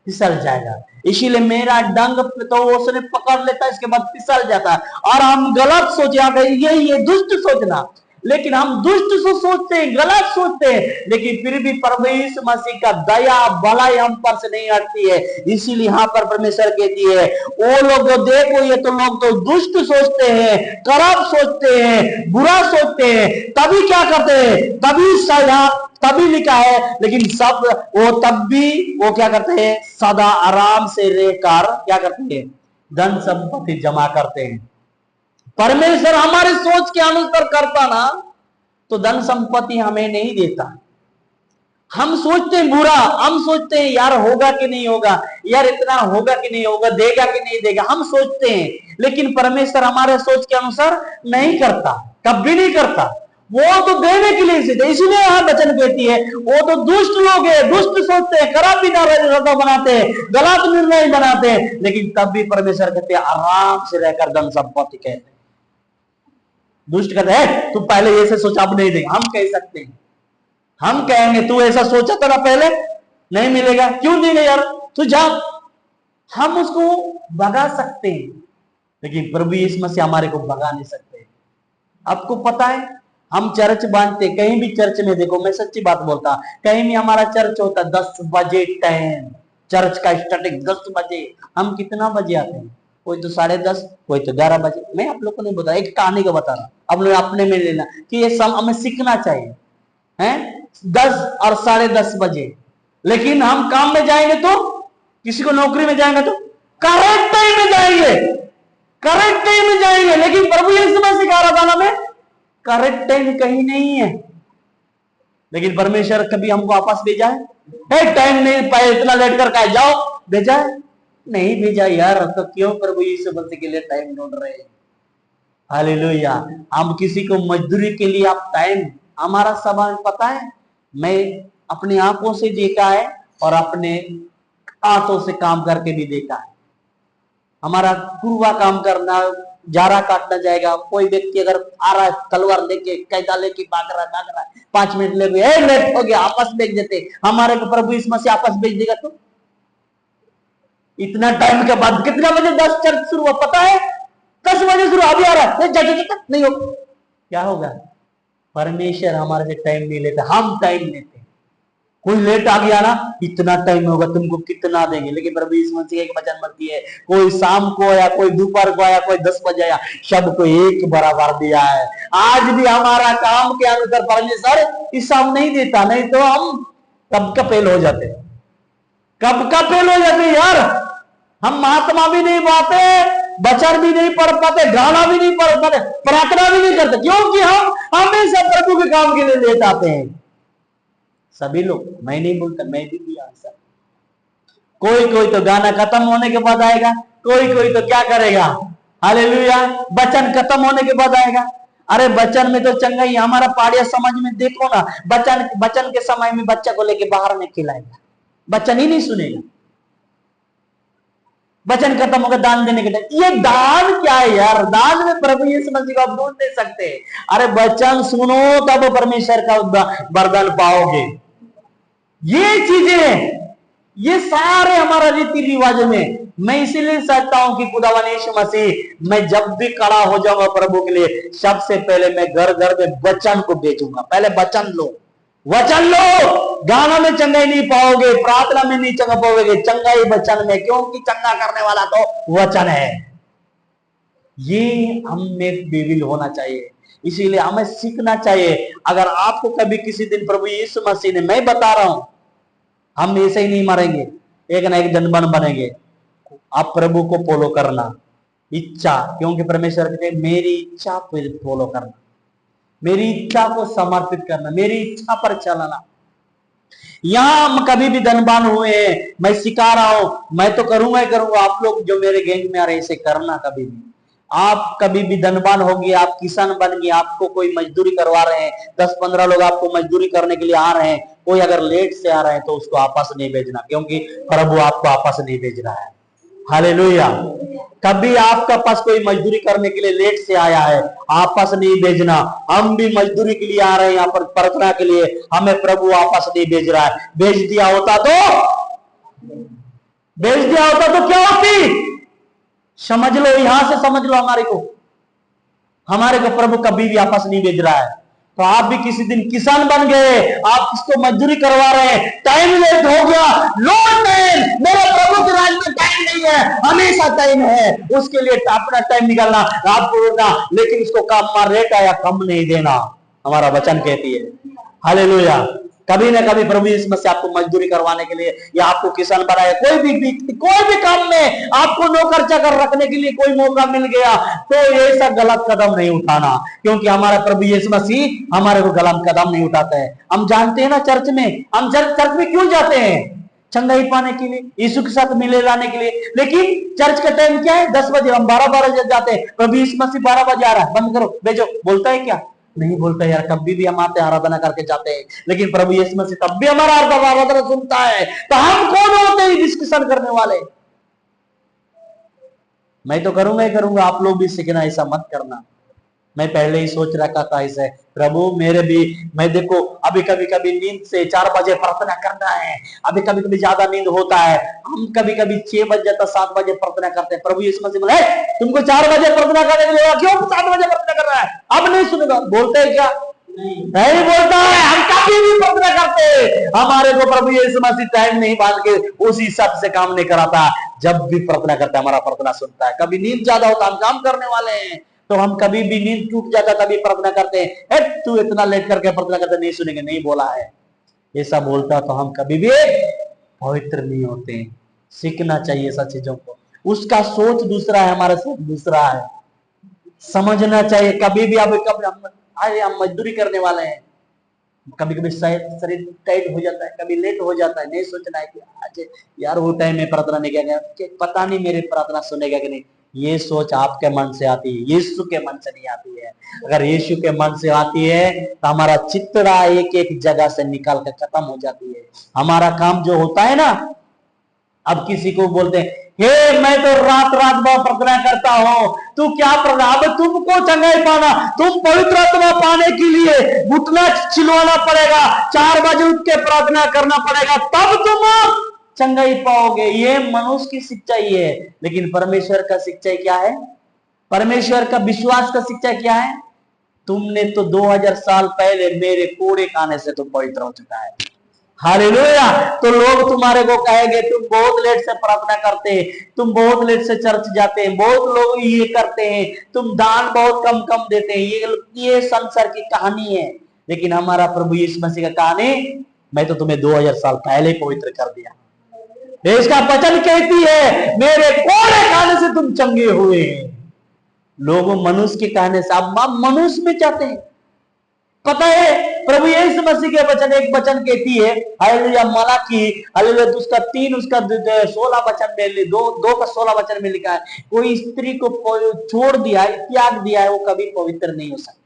फिसल जाएगा। इसीलिए मेरा डंग तो उसने पकड़ लेता है, इसके बाद फिसल जाता है। और हम गलत सोचे, ये दुष्ट सोचना, लेकिन हम दुष्ट सोचते हैं, गलत सोचते हैं, लेकिन फिर भी प्रभु यीशु मसीह का दया भलाई हम पर से नहीं हटती है। इसीलिए यहाँ पर परमेश्वर कहती है, वो लोग जो देखो, ये तो लोग तो दुष्ट सोचते हैं, खराब सोचते हैं, बुरा सोचते हैं, तभी क्या करते हैं, तभी लिखा है, लेकिन सब वो तब भी वो क्या करते हैं, सदा आराम से रहकर क्या करते हैं, धन संपत्ति जमा करते हैं। परमेश्वर हमारे सोच के अनुसार करता ना, तो धन संपत्ति हमें नहीं देता। हम सोचते हैं बुरा, हम सोचते हैं यार होगा कि नहीं होगा, यार इतना होगा कि नहीं होगा, देगा कि नहीं देगा, हम सोचते हैं। लेकिन परमेश्वर हमारे सोच के अनुसार नहीं करता, कभी नहीं करता। वो तो देने के लिए सीधे, इसलिए यहाँ वचन कहती है, वो तो दुष्ट लोग है, दुष्ट सोचते हैं, खराब विचार बनाते हैं, गलत निर्णय बनाते हैं, लेकिन तब भी परमेश्वर कहते हैं आराम से रहकर धन संपत्ति कहते हैं। दुष्ट कहते हैं तू पहले ऐसे सोचा, अब नहीं देगा। हम कह सकते हैं, हम कहेंगे तू ऐसा सोचा था ना पहले, नहीं मिलेगा, क्यों देंगे यार, तू जा। हम उसको भगा सकते हैं, लेकिन प्रभु यीशु मसीह हमारे को भगा नहीं सकते। आपको पता है, हम चर्च बांधते, कहीं भी चर्च में देखो, मैं सच्ची बात बोलता, कहीं भी हमारा चर्च होता 10 बजे टाइम, चर्च का स्टार्टिंग 10 बजे। हम कितना बजे आते हैं, कोई तो 10:30, कोई तो 11 बजे। मैं आप लोग को नहीं बता, एक कहानी का बता रहा, अब लोग अपने में लेना कि ये सब हमें सीखना चाहिए, हैं 10 और 10:30 बजे। लेकिन हम काम में जाएंगे तो, किसी को नौकरी में जाएंगे तो करेक्ट टाइम में जाएंगे, करेक्ट टाइम में जाएंगे। लेकिन प्रभु यीशु मसीह का आराधना में करेक्ट टाइम कहीं नहीं है। लेकिन परमेश्वर कभी हमको वापस भेजा है, टाइम नहीं पाए, इतना लेट कर के जाओ, भेजा है? नहीं भेजा यार। तो क्यों प्रभु यीशु मसीह के लिए टाइम ढूंढ रहे हैं? हालेलुया। हम किसी को मजदूरी के लिए आप टाइम, हमारा सवाल पता है, मैं अपनी आंखों से देखा है और अपने हाथों से काम करके भी देखा है। हमारा पूर्वा काम करना, जारा काटना जाएगा, कोई व्यक्ति अगर आ रहा है तलवार लेके, कैदा लेके भाग रहा है, 5 मिनट ले गए, लेट हो गया, आपस भेज देते। हमारे को प्रभु यीशु मसीह आपस भेज देगा तो इतना टाइम के बाद कितना बजे 10 चर्च शुरू हुआ पता है? 10 बजे शुरू, अभी आ रहा है नहीं होगा। क्या होगा? परमेश्वर हमारे से टाइम नहीं लेता, हम टाइम लेते। कोई लेट आ गया ना, इतना टाइम होगा तुमको कितना देंगे, लेकिन प्रभु यीशु मसीह एक वचन मत दिए, कोई शाम को आया, कोई दोपहर को आया, कोई 10 बजे आया, सबको एक बराबर दिया है। आज भी हमारा काम के अनुसार परमेश्वर हिसाब नहीं देता, नहीं तो हम कब का फेल हो जाते, कब का फेल हो जाते यार। हम महात्मा भी नहीं पाते, वचन भी नहीं पढ़ पाते, गाना भी नहीं पढ़ पाते, प्रार्थना भी नहीं करते, क्योंकि हम हमेशा प्रभु के काम के लिए लेट आते हैं। सभी लोग, मैं नहीं बोलता, मैं भी दिया ऐसा। कोई तो गाना खत्म होने के बाद आएगा, कोई तो क्या करेगा, हालेलुया, वचन खत्म होने के बाद आएगा। अरे वचन में तो चंगा ही, हमारा पाड़िया समाज में देखो ना, वचन के समय में बच्चा को लेके बाहर में खिलाएगा, वचन ही नहीं सुनेगा। वचन खत्म होगा दान देने के लिए, ये दान क्या है यार? दान में प्रभु यीशु मसीह को आप ढूंढ नहीं सकते। अरे वचन सुनो तब परमेश्वर का वरदान पाओगे। ये चीजें, ये सारे हमारा रीति रिवाज में, मैं इसीलिए चाहता हूं कि खुदावन यीशु मसीह, मैं जब भी खड़ा हो जाऊंगा प्रभु के लिए, सबसे पहले मैं घर घर में वचन को बेचूंगा। पहले वचन लो, वचन लो। गाना में चंगाई नहीं पाओगे, प्रार्थना में नहीं चंगा पाओगे, चंगाई वचन में, क्योंकि चंगा करने वाला तो वचन है। ये हमें बेबिल होना चाहिए, इसीलिए हमें सीखना चाहिए। अगर आपको कभी किसी दिन प्रभु यीशु मसीह ने, मैं बता रहा हूं, हम ऐसे ही नहीं मरेंगे, एक ना एक दिन बनेंगे। आप प्रभु को फॉलो करना, इच्छा, क्योंकि परमेश्वर कहते हैं मेरी इच्छा को फॉलो करना, मेरी इच्छा को समर्पित करना, मेरी इच्छा पर चलना। यहां हम कभी भी धनवान हुए हैं, मैं सिखा रहा हूं, मैं तो करूंगा ही करूंगा। आप लोग जो मेरे गैंग में आ रहे हैं, ऐसे करना कभी भी। आप कभी भी धनवान होंगे, आप किसान बन गए, आपको कोई मजदूरी करवा रहे हैं, 10-15 लोग आपको मजदूरी करने के लिए आ रहे हैं, कोई अगर लेट से आ रहे हैं तो उसको आपस नहीं भेजना, क्योंकि प्रभु आपको आपस नहीं भेज रहा है। हालेलुया। कभी आपका पास कोई मजदूरी करने के लिए लेट से आया है, आपस नहीं भेजना। हम भी मजदूरी के लिए आ रहे हैं यहाँ पर, प्रार्थना के लिए, हमें प्रभु आपस नहीं भेज रहा है। भेज दिया होता तो क्या होती? समझ लो, यहां से समझ लो, हमारे को प्रभु कभी भी आपस नहीं भेज रहा है। तो आप भी किसी दिन किसान बन गए, आप किसको मजदूरी करवा रहे हैं, टाइम लेट हो गया, लॉर्ड मैन, मेरे प्रभु के राज में टाइम नहीं है, हमेशा टाइम है, उसके लिए अपना टाइम निकालना, आपको देना, लेकिन उसको काम रेट आया कम नहीं देना, हमारा वचन कहती है। हालेलुया। कभी ना कभी प्रभु यीशु मसीह आपको मजदूरी करवाने के लिए, या आपको किसान बनाए, कोई भी काम में आपको नौकर चाकर रखने के लिए कोई मौका मिल गया, तो ऐसा गलत कदम नहीं उठाना, क्योंकि हमारा प्रभु यीशु मसीह हमारे को गलत कदम नहीं उठाता है। हम जानते हैं ना, चर्च में, हम चर्च में क्यों जाते हैं? चंगाई पाने के लिए, यीशु के साथ मिले लाने के लिए। लेकिन चर्च का टाइम क्या है? 10 बजे। हम 12 बजे जाते हैं, प्रभु यीशु मसीह 12 बजे आ रहा है, बंद करो भेजो, बोलता है क्या? नहीं बोलता यार। कभी भी हम आते आराधना करके जाते हैं, लेकिन प्रभु यीशु मसीह तब भी हमारा आराधना सुनता है। तो हम कौन होते हैं डिस्कशन करने वाले? मैं तो करूंगा ही करूंगा, आप लोग भी सीखना, ऐसा मत करना। मैं पहले ही सोच रखा था इसे, प्रभु मेरे भी, मैं देखो अभी कभी कभी नींद से 4 बजे प्रार्थना करना है, अभी कभी कभी ज्यादा नींद होता है, हम कभी कभी 6 बज जाता, 7 बजे प्रार्थना करते हैं। प्रभु यीशु मसीह बोले तुमको 4 बजे प्रार्थना करने के लिए, क्यों 7 बजे प्रार्थना कर रहा है? अब नहीं सुनेगा, बोलते है क्या? नहीं बोलता है। हम कभी भी प्रार्थना करते हैं, हमारे को प्रभु यीशु मसीह टाइम नहीं बांध के उस हिसाब से काम नहीं कराता। जब भी प्रार्थना करता है, हमारा प्रार्थना सुनता है। कभी नींद ज्यादा होता, हम काम करने वाले हैं, तो हम कभी भी नींद टूट जाता तभी प्रार्थना करते हैं, तू इतना लेट करके प्रार्थना करते, नहीं सुनेंगे, नहीं बोला है, ऐसा बोलता तो हम कभी भी पवित्र नहीं होते। सीखना चाहिए ऐसा चीजों को। उसका सोच दूसरा है, हमारा सोच दूसरा है, समझना चाहिए। कभी भी आप हम मजदूरी करने वाले हैं, कभी कभी शरीर टाइट हो जाता है, कभी लेट हो जाता है, नहीं सोचना है कि आज यार वो टाइम में प्रार्थना नहीं किया, पता नहीं मेरी प्रार्थना सुनेगा कि नहीं। ये सोच आपके मन से आती है, यीशु के मन से नहीं आती है। अगर यीशु के मन से आती है तो हमारा चित्रा एक एक जगह से निकाल कर खत्म हो जाती है। हमारा काम जो होता है ना, अब किसी को बोलते हैं हे मैं तो रात रात भर प्रार्थना करता हूं, तू क्या प्रार्थना? अब तुमको चंगाई पाना, तुम पवित्र आत्मा पाने के लिए घुटना छिलवाना पड़ेगा, 4 बजे उठ के प्रार्थना करना पड़ेगा, तब तुम चंगाई पाओगे। ये मनुष्य की सच्चाई है, लेकिन परमेश्वर का सच्चाई क्या है? परमेश्वर का विश्वास का शिक्षा क्या है? तुमने तो 2000 साल पहले मेरे कोड़े खाने से तुम पवित्र हो चुका है। हालेलुया। तो लोग तुम्हारे को कहेंगे तुम बहुत लेट से प्रार्थना करते हैं, तुम बहुत लेट से चर्च जाते हैं, बहुत लोग ये करते हैं, तुम दान बहुत कम कम देते हैं। ये संसार की कहानी है, लेकिन हमारा प्रभु यीशु मसीह का कहानी, मैं तो तुम्हें 2000 साल पहले पवित्र कर दिया। इसका वचन कहती है मेरे कोड़े खाने से तुम चंगे हुए। लोग मनुष्य के कहने से, आप मनुष्य में चाहते हैं। पता है प्रभु यीशु मसीह के वचन, एक वचन कहती है हालेलुया मलाकी हालेलुया उसका 3 उसका 16 वचन में, 2 का 16 वचन में लिखा है, कोई स्त्री को छोड़ दिया, त्याग दिया है, वो कभी पवित्र नहीं हो सकता।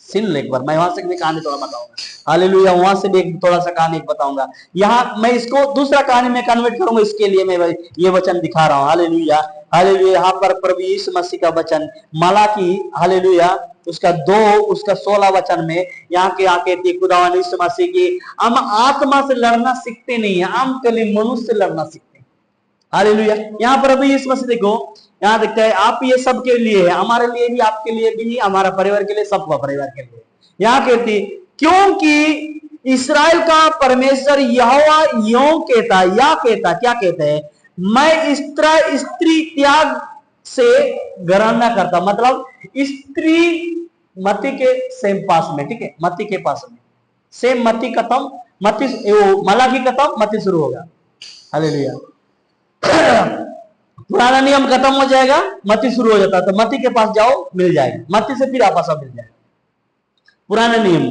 सुन ले एक बार, मैं वहां से भी कहानी थोड़ा बताऊंगा। हालेलुया, वहां से भी एक थोड़ा सा कहानी बताऊंगा। यहाँ मैं इसको दूसरा कहानी में कन्वर्ट करूंगा, इसके लिए मैं ये वचन दिखा रहा हूँ। Hallelujah hallelujah. यहाँ पर प्रभु यीशु मसीह का वचन मलाकी हालेलुया उसका 2 उसका 16 वचन में यहाँ के आके थी खुदावन यीशु मसीह की, हम आत्मा से लड़ना सीखते नहीं है, हम कभी मनुष्य से लड़ना सीखते हैं। हालेलुया। यहाँ पर प्रभु यीशु मसीह देखो, यहाँ देखते हैं आप, ये सबके लिए है, हमारे लिए भी, आपके लिए भी, हमारा परिवार के लिए, सबका परिवार के लिए। यहाँ कहती क्योंकि इस्राएल का परमेश्वर यहोवा यूं कहता, या कहता, क्या कहते हैं, मैं स्त्री त्याग से ग्रहण न करता। मतलब स्त्री मती के सेम पास में, ठीक है, मती के पास में, सेम मती खत्म, मती मलाकी खत्म, मती शुरू होगा। हालेलुया। पुराना नियम खत्म हो जाएगा, मती शुरू हो जाता है, तो मती के पास जाओ मिल जाएगा, मती से फिर आपस में मिल जाएगा पुराना नियम।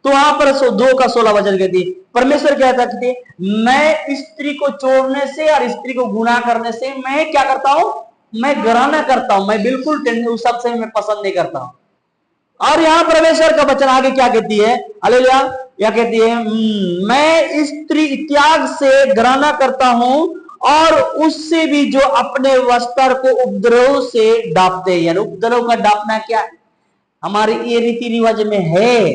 तो वहां पर 2 का 16 वचन कहती परमेश्वर कहता कि मैं स्त्री को छोड़ने से और स्त्री को गुनाह करने से मैं क्या करता हूं, मैं ग्रहण करता हूं, मैं बिल्कुल उस सबसे मैं पसंद नहीं करता हूं। और यहाँ परमेश्वर का वचन आगे क्या कहती है, हालेलुया, क्या कहती है, मैं स्त्री त्याग से ग्रहण करता हूं और उससे भी जो अपने वस्त्र को उपद्रव से डांपते हैं। यानी उपद्रव का डांपना क्या है, हमारे ये रीति रिवाज में है।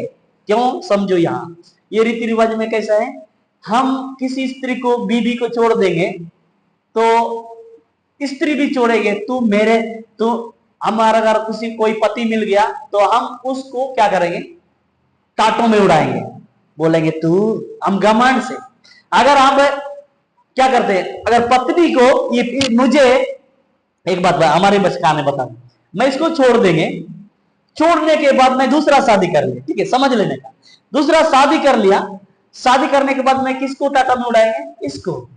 क्यों, समझो, यहाँ ये रीति रिवाज में कैसा है, हम किसी स्त्री को, बीबी को छोड़ देंगे तो स्त्री भी छोड़ेंगे, तू हमारा अगर किसी कोई पति मिल गया तो हम उसको क्या करेंगे, कांटों में उड़ाएंगे, बोलेंगे तू, हम घमंड से। अगर हम क्या करते हैं, अगर पत्नी को, ये मुझे एक बात हमारे बचकाने बता, मैं इसको छोड़ देंगे, छोड़ने के बाद मैं दूसरा शादी कर लिया, ठीक है, समझ लेने का, दूसरा शादी कर लिया, शादी करने के बाद मैं किसको टाटा में उड़ाएंगे, इसको।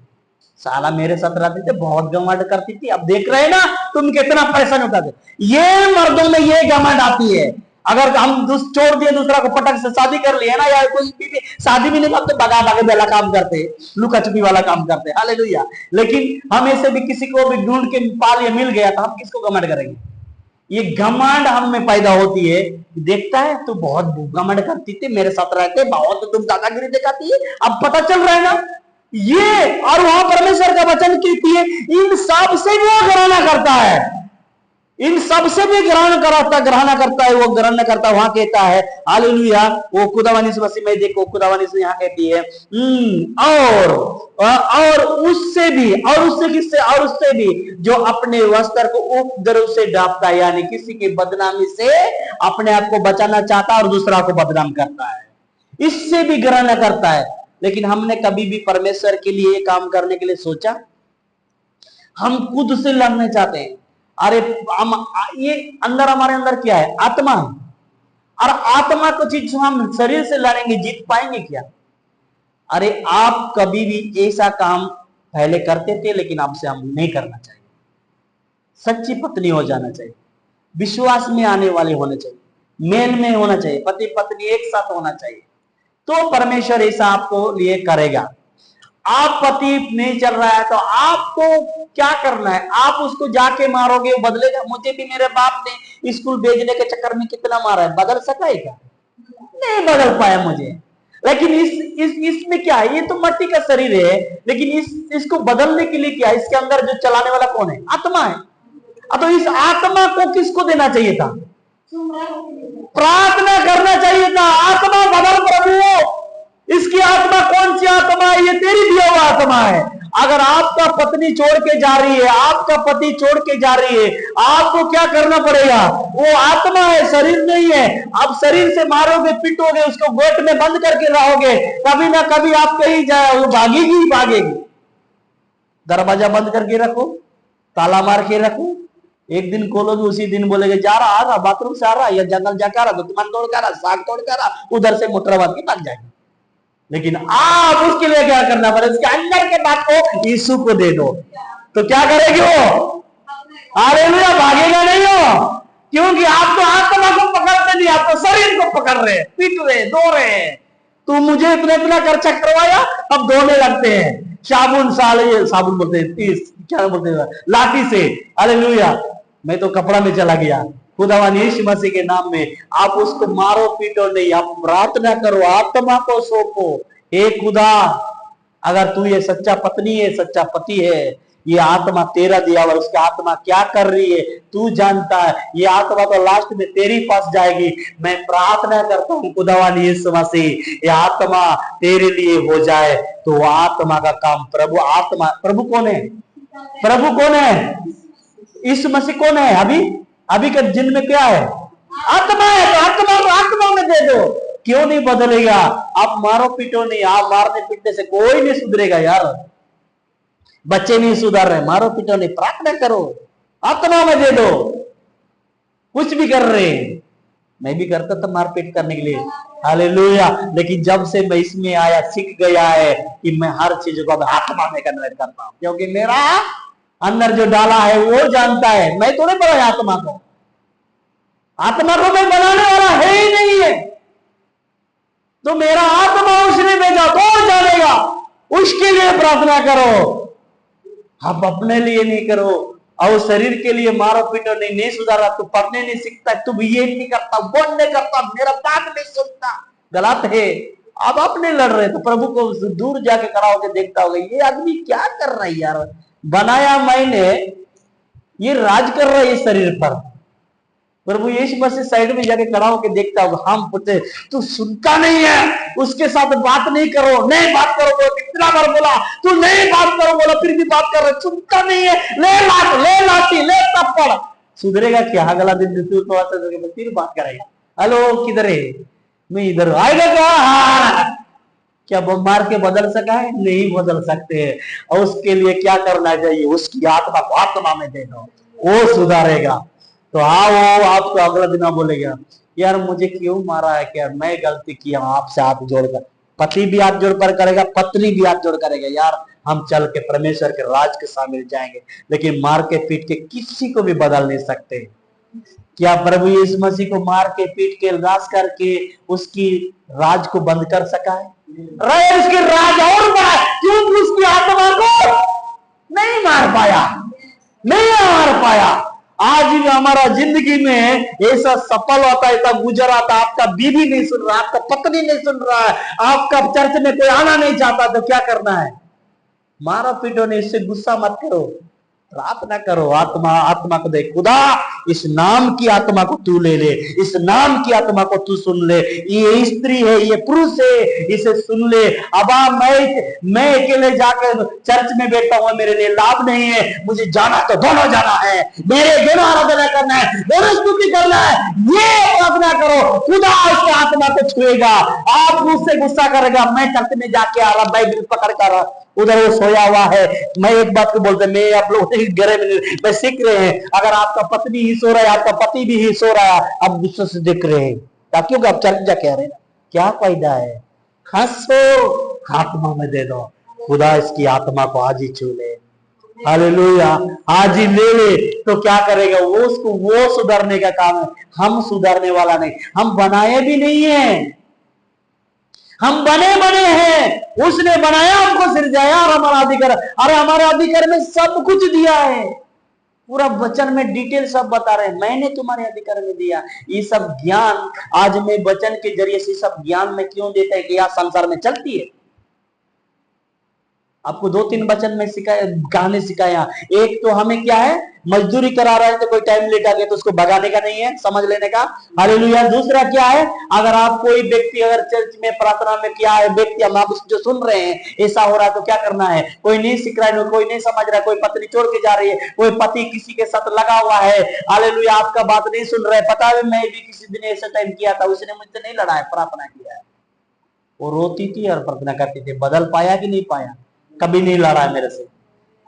साला मेरे साथ रहती थी, बहुत घमंड करती थी, अब देख रहे ना तुम कितना पैसा उठाते। ये मर्दों में ये घमंड आती है। अगर हम छोड़ दिए, दूसरा को पटक से शादी कर लिया ना, या कुछ भी शादी भी नहीं करते, भगा भागे वाला काम करते, लुका छुपी वाला काम करते। हालेलुया। लेकिन हम ऐसे भी किसी को भी ढूंढ के पाल या मिल गया तो हम किसको घमंड करेंगे। ये घमंड हम में पैदा होती है, देखता है तू बहुत घमंड करती थी, मेरे साथ रहते बहुत तुम दादागिरी दिखाती है, अब पता चल रहा है ना ये। और वहां परमेश्वर का वचन कहती है इन सब से भी वो ग्रहण करता है, इन सब से भी ग्रहण करता है, वो ग्रहण करता है। वहां कहता है हालेलुया, वो खुदावंदी से मसीह में देखो, खुदावंदी से यहाँ कहती है और उससे भी, और उससे किससे, और उससे भी जो अपने वस्त्र को उपद्रव से डांपता है, यानी किसी की बदनामी से अपने आप को बचाना चाहता है और दूसरा को बदनाम करता है, इससे भी ग्रहण करता है। लेकिन हमने कभी भी परमेश्वर के लिए काम करने के लिए सोचा? हम खुद से लड़ना चाहते हैं। अरे ये अंदर, हमारे अंदर क्या है, आत्मा है, और आत्मा को चीज हम शरीर से लड़ेंगे, जीत पाएंगे क्या? अरे आप कभी भी ऐसा काम पहले करते थे, लेकिन आपसे हम नहीं करना चाहिए। सच्ची पत्नी हो जाना चाहिए, विश्वास में आने वाले होने चाहिए, मेल में होना चाहिए, पति पत्नी एक साथ होना चाहिए, तो परमेश्वर ऐसा आपको लिए करेगा। आप पति नहीं चल रहा है तो आपको क्या करना है, आप उसको जाके मारोगे, वो बदलेगा? मुझे भी मेरे बाप ने स्कूल भेजने के चक्कर में कितना मारा है, बदल सका है क्या? नहीं बदल पाया मुझे। लेकिन इसमें क्या है, ये तो मिट्टी का शरीर है, लेकिन इसको बदलने के लिए क्या है, इसके अंदर जो चलाने वाला कौन है? आत्मा है। तो इस आत्मा को किसको देना चाहिए था? प्रार्थना करना चाहिए था, आत्मा बदल प्रभु। इसकी आत्मा कौन सी आत्मा है? ये आत्मा है। अगर आपका पत्नी छोड़ के जा रही है, आपका पति छोड़ के जा रही है, आपको क्या करना पड़ेगा? वो आत्मा है, शरीर नहीं है। आप शरीर से मारोगे, पिटोगे, उसको गोट में बंद करके रहोगे, कभी ना कभी आप कहीं जाए, वो भागेगी ही भागेगी। दरवाजा बंद करके रखो, ताला मार के रखो, एक दिन खोलोगे, उसी दिन बोलेगे जा रहा, आ रहा, बाथरूम से आ रहा, या जंगल जाकर आ रहा, दुकान तोड़ कर आ रहा, साग तोड़ कर आ रहा, उधर से मोटर बांध के भाग जाएंगे। लेकिन आप उसके लिए क्या करना पड़ेगा? उसके अंदर के बात को यीशु को दे दो, तो क्या करेगी वो? हालेलुया, भागेगा नहीं हो, क्योंकि आप तो आत्मा को पकड़ते नहीं, आप तो शरीर को पकड़ रहे, पीट रहे, दो रहे। तू मुझे इतना इतना खर्चा करवाया, अब धोने लगते हैं, साबुन बोलते हैं, क्या बोलते हैं, लाठी से। हालेलुया, मैं तो कपड़ा में चला गया। खुदावन यीशु मसीह के नाम में आप उसको मारो पीटो नहीं, आप प्रार्थना करो, आत्मा को सौंपो। हे खुदा, अगर तू ये सच्चा पत्नी है, सच्चा पति है, ये आत्मा तेरा दिया हुआ, उसकी आत्मा क्या कर रही है तू जानता है। ये आत्मा तो लास्ट में तेरी पास जाएगी। मैं प्रार्थना करता हूँ खुदावन यीशु मसीह, ये आत्मा तेरे लिए हो जाए, तो आत्मा का काम प्रभु, आत्मा प्रभु कौन है? प्रभु कौन है? यीशु मसीह कौन है? अभी के जिन में क्या है? आत्मा है। तो आत्मा में दे दो, क्यों नहीं बदलेगा? आप मारो पीटो नहीं, आप मारने पीटने से कोई नहीं सुधरेगा यार। बच्चे नहीं सुधर रहे, मारो पीटो नहीं, प्रार्थना करो, आत्मा में दे दो। कुछ भी कर रहे, मैं भी करता था मारपीट करने के लिए, हालेलुया, लेकिन जब से मैं इसमें आया, सीख गया है कि मैं हर चीज को आत्मा में कन्वर्ट करता हूं, क्योंकि मेरा अंदर जो डाला है वो जानता है। मैं तो नहीं बनाया आत्मा को, आत्मा को मैं बनाने वाला है ही नहीं है, तो मेरा आत्मा उसने भेजा तो जानेगा। उसके लिए प्रार्थना करो, आप अपने लिए नहीं करो। और शरीर के लिए मारो पीटो नहीं सुधारा, तू पढ़ने नहीं सीखता, तू ये नहीं करता, वो नहीं करता, मेरा बात नहीं सुनता, गलत है। अब अपने लड़ रहे, तो प्रभु को दूर जाके खड़ा होकर देखता होगा, ये आदमी क्या कर रहा है यार, बनाया मैंने, ये राज कर रहा है इस शरीर पर। प्रभु यीशु मसीह साइड में जाके खड़ा होकर देखता होगा। हम पूछते, तू सुनता नहीं है, उसके साथ बात नहीं करो, नहीं बात करो, बोला कितना बार बोला, तू नहीं बात करो, बोला फिर भी बात कर रहे, सुनता नहीं है, ले लाठी ले थप्पड़, सुधरेगा क्या? अगला दिन तू थोड़ा सा फिर बात करेगा, हेलो किधर है, मैं इधर, आएगा क्या? क्या वो मार के बदल सका है? नहीं बदल सकते हैं। और उसके लिए क्या करना चाहिए? उसकी आत्मा को आत्मा में दे दो, वो सुधारेगा। तो हाँ, वो आपको अगला दिन बोलेगा, यार मुझे क्यों मारा है, क्या मैं गलती किया, आपसे हाथ जोड़कर, पति भी हाथ जोड़ कर करेगा, पत्नी भी हाथ जोड़ करेगा, यार हम चल के परमेश्वर के राज के शामिल जाएंगे। लेकिन मार के पीट के किसी को भी बदल नहीं सकते। क्या प्रभु यीशु मसीह को मार के पीट के नाश करके उसकी राज को बंद कर सका है? रहे उसकी राज और बढ़ा, क्योंकि उसकी आत्मा को नहीं मार पाया, नहीं मार पाया। आज भी हमारा जिंदगी में ऐसा सफल होता है, ऐसा गुजर आता, आपका बीवी नहीं सुन रहा, आपका पत्नी नहीं सुन रहा है, आपका चर्च में कोई आना नहीं चाहता, तो क्या करना है? मारो पीटो नहीं, इससे गुस्सा मत करो, प्रार्थना करो, आत्मा को दे। खुदा, इस नाम की आत्मा को तू ले ले, इस नाम की आत्मा को तू सुन ले, ये स्त्री है, ये पुरुष है, इसे सुन ले। अब मैं अकेले जाकर चर्च में बैठा हुआ, मेरे लिए लाभ नहीं है, मुझे जाना तो दोनों जाना है, मेरे दोनों आराधना करना है, दोनों स्तुति करना है, ये प्रार्थना करो, खुदा उसकी आत्मा को छुएगा। आप मुझसे गुस्सा करेगा, मैं चर्च में जाके आ रहा, बाइबल पकड़ कर उधर वो सोया हुआ है। मैं एक बात को बोलते, मैं आप लोग में सीख रहे हैं, अगर आपका पत्नी ही सो रहा है, आपका पति भी ही सो रहा है, आप गुस्से से देख रहे हैं, ताकि आप चर्च जाके आ रहे हैं, क्या फायदा है? हंसो, आत्मा में दे दो, खुदा इसकी आत्मा को आज ही छू ले, हालेलुया, आज ही ले ले, तो क्या करेगा वो? उसको वो सुधारने का काम है, हम सुधारने वाला नहीं, हम बनाए भी नहीं है, हम बने हैं, उसने बनाया, हमको सिरजाया, और हमारा अधिकार, अरे हमारे अधिकार में सब कुछ दिया है, पूरा वचन में डिटेल सब बता रहे हैं, मैंने तुम्हारे अधिकार में दिया। ये सब ज्ञान आज मैं वचन के जरिए से सब ज्ञान में क्यों देता है कि यह संसार में चलती है। आपको 2-3 वचन में सिखाया, कहानी सिखाया। एक तो हमें क्या है, मजदूरी करा रहा है तो कोई टाइम लेट आ गया तो उसको भगाने का नहीं है, समझ लेने का। हालेलुया। दूसरा क्या है, अगर आप कोई व्यक्ति अगर चर्च में प्रार्थना में क्या है, व्यक्ति हम आप जो सुन रहे हैं ऐसा हो रहा है तो क्या करना है, कोई नहीं सीख रहा है, कोई नहीं समझ रहा है, कोई पत्नी छोड़ के जा रही है, कोई पति किसी के साथ लगा हुआ है, हालेलुया, आपका बात नहीं सुन रहा है। पता है मैं भी किसी दिन ऐसा टाइम किया था, उसने मुझसे नहीं लड़ा है, प्रार्थना किया है, वो रोती थी और प्रार्थना करती थी। बदल पाया कि नहीं पाया? कभी नहीं लड़ा है मेरे से,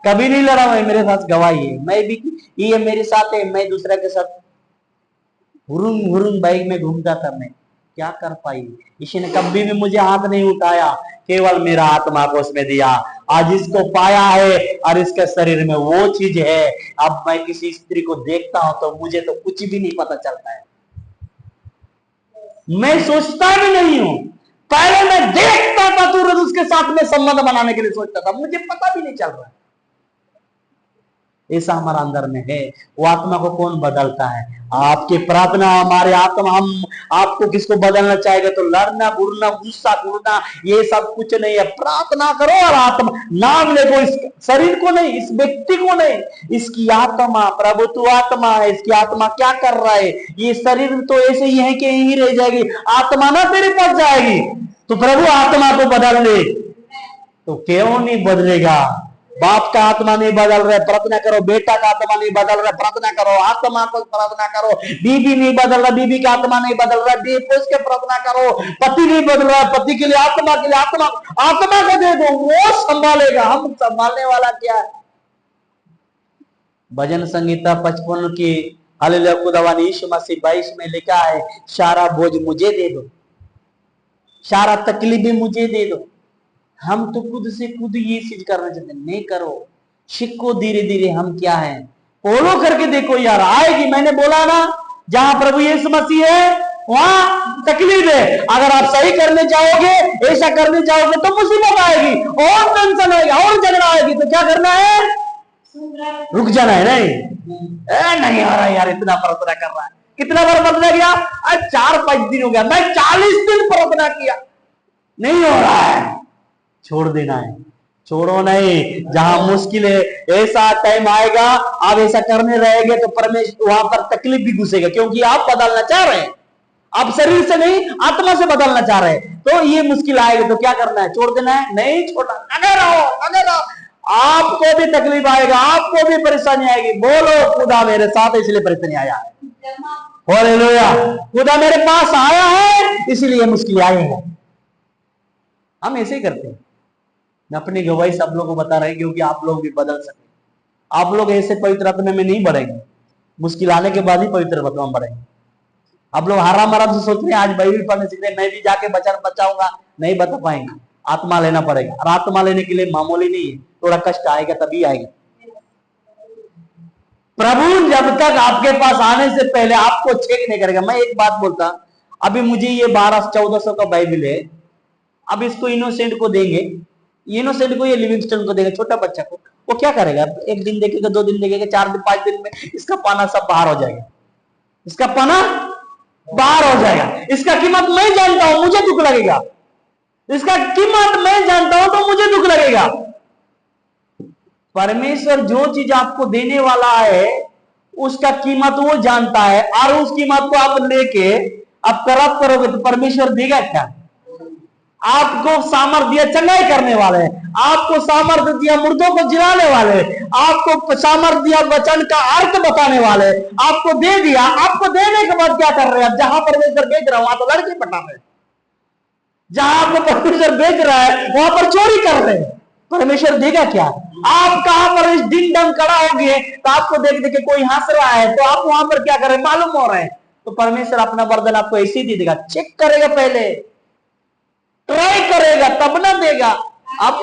कभी नहीं लड़ा है, मेरे साथ गवाही है। मैं भी, ये मेरे साथ है, मैं दूसरे के साथ हुरुंग हुरुंग बाइक में घूमता था, मैं क्या कर पाई? इसने कभी भी मुझे हाथ नहीं उठाया, केवल मेरा आत्मा को उसमें दिया। आज इसको पाया है और इसके शरीर में वो चीज है। अब मैं किसी स्त्री को देखता हूं तो मुझे तो कुछ भी नहीं पता चलता है, मैं सोचता भी नहीं हूं। पहले मैं देखता था तुरंत उसके साथ में संबंध बनाने के लिए सोचता था, मुझे पता भी नहीं चल रहा। ऐसा हमारा अंदर में है। वो आत्मा को कौन बदलता है? आपकी प्रार्थना, हमारे आत्मा। हम आपको किसको बदलना चाहेगा तो लड़ना, बुरना, गुस्सा करना, ये सब कुछ नहीं है। प्रार्थना करो और आत्मा नाम लेको, इस शरीर को नहीं, इस व्यक्ति को नहीं, इसकी आत्मा। प्रभु तू आत्मा है, इसकी आत्मा क्या कर रहा है? ये शरीर तो ऐसे ही है कि यही रह जाएगी, आत्मा ना तेरे पास जाएगी। तो प्रभु आत्मा को बदल ले, तो क्यों नहीं बदलेगा? बाप का आत्मा नहीं बदल रहा है, प्रार्थना करो। बेटा का आत्मा नहीं बदल रहा है, प्रार्थना करो। आत्मा को प्रार्थना करो। बीबी नहीं बदल रहा, बीबी का आत्मा नहीं बदल रहा, डिवोर्स के प्रार्थना करो। पति नहीं बदल रहा, पति के लिए आत्मा के लिए आत्मा, आत्मा को दे दो, वो संभालेगा। हम संभालने वाला क्या है? भजन संगीता 55 की हालेलुया खुदावन यीशु मसीह 22 में लिखा है, सारा बोझ मुझे दे दो, सारा तकलीफ भी मुझे दे दो। हम तो खुद से खुद ये चीज करना चाहते हैं, नहीं करो, सीखो धीरे धीरे। हम क्या है, फॉलो करके देखो यार, आएगी। मैंने बोला ना, जहां प्रभु यीशु मसीह है वहां तकलीफ है। अगर आप सही करने जाओगे, ऐसा करने जाओगे तो मुसीबत आएगी, और टेंशन आएगी, और झगड़ा आएगी। तो क्या करना है? रुक जाना है। नहीं आ रहा यार, इतना प्रार्थना कर रहा है, कितना बार प्रार्थना किया? 4-5 दिन हो गया, मैं 40 दिन प्रार्थना किया, नहीं हो रहा है। छोड़ देना है, छोड़ो नहीं। जहां मुश्किल है, ऐसा टाइम आएगा आप ऐसा करने रहेंगे तो परमेश्वर वहां पर तकलीफ भी घुसेगा, क्योंकि आप बदलना चाह रहे हैं, आप शरीर से नहीं आत्मा से बदलना चाह रहे हैं। तो ये मुश्किल आएगी तो क्या करना है? छोड़ देना है? नहीं छोड़ना, लगे रहो, लगे रहो। आपको भी तकलीफ आएगा, आपको भी परेशानी आएगी। बोलो खुदा मेरे साथ इसलिए परेशानी आया है, हालेलुया। खुदा मेरे पास आया है इसलिए मुश्किल आई है। हम ऐसे ही करते हैं। मैं अपनी गवाही सब लोगों को बता रहे हैं, क्योंकि आप लोग भी बदल सके। आप लोग ऐसे पवित्र आत्मा में नहीं बढ़ेंगे, मुश्किल आने के बाद ही पवित्र आत्मा में बढ़ेंगे। आप लोग हराम आराम से सोच रहे हैं आज बाइबल पढ़ने सीख रहे, मैं भी जाके बचाऊंगा, नहीं बता पाएंगे। आत्मा लेना पड़ेगा, और आत्मा लेने के लिए मामूली नहीं है, थोड़ा कष्ट आएगा, तभी आएगा। प्रभु जब तक आपके पास आने से पहले आपको चेक नहीं करेगा। मैं एक बात बोलता, अभी मुझे ये 1200-1400 का बाइबल है, अब इसको इनोसेंट को देंगे, इनोसेंट को, ये लिविंगस्टन को देंगे, छोटा बच्चा को, वो क्या करेगा? 1 दिन देखेगा, 2 दिन देखेगा, 4 दिन, 5 दिन में इसका पाना सब बाहर हो जाएगा, इसका पाना बाहर हो जाएगा। इसका कीमत मैं जानता हूं, मुझे दुख लगेगा। इसका कीमत मैं जानता हूं तो मुझे दुख लगेगा। परमेश्वर जो चीज आपको देने वाला है उसका कीमत वो जानता है, और उस कीमत को आप लेके आप करप करोगे तो परमेश्वर देगा क्या? आपको सामर्थ्य दिया चंगाई करने वाले, आपको सामर्थ्य दिया मुर्दों को जिलाने वाले, आपको सामर्थ्य दिया वचन का अर्थ बताने वाले, आपको दे दिया। आपको देने के बाद क्या कर रहे हैं? जहां परमेश्वर बेच रहा है वहां तो लड़के पटा रहे हैं, जहां आपको परमेश्वर बेच रहा है वहां पर चोरी कर रहे हैं। परमेश्वर देगा क्या? आप कहां पर इस दिन दम खड़ा हो गए तो आपको देख देख के कोई हंस रहा है तो आप वहां पर क्या कर रहे हैं मालूम हो रहे हैं। तो परमेश्वर अपना वरदान आपको ऐसे ही दे देगा, चेक करेगा, पहले ट्राई करेगा तब ना देगा। अब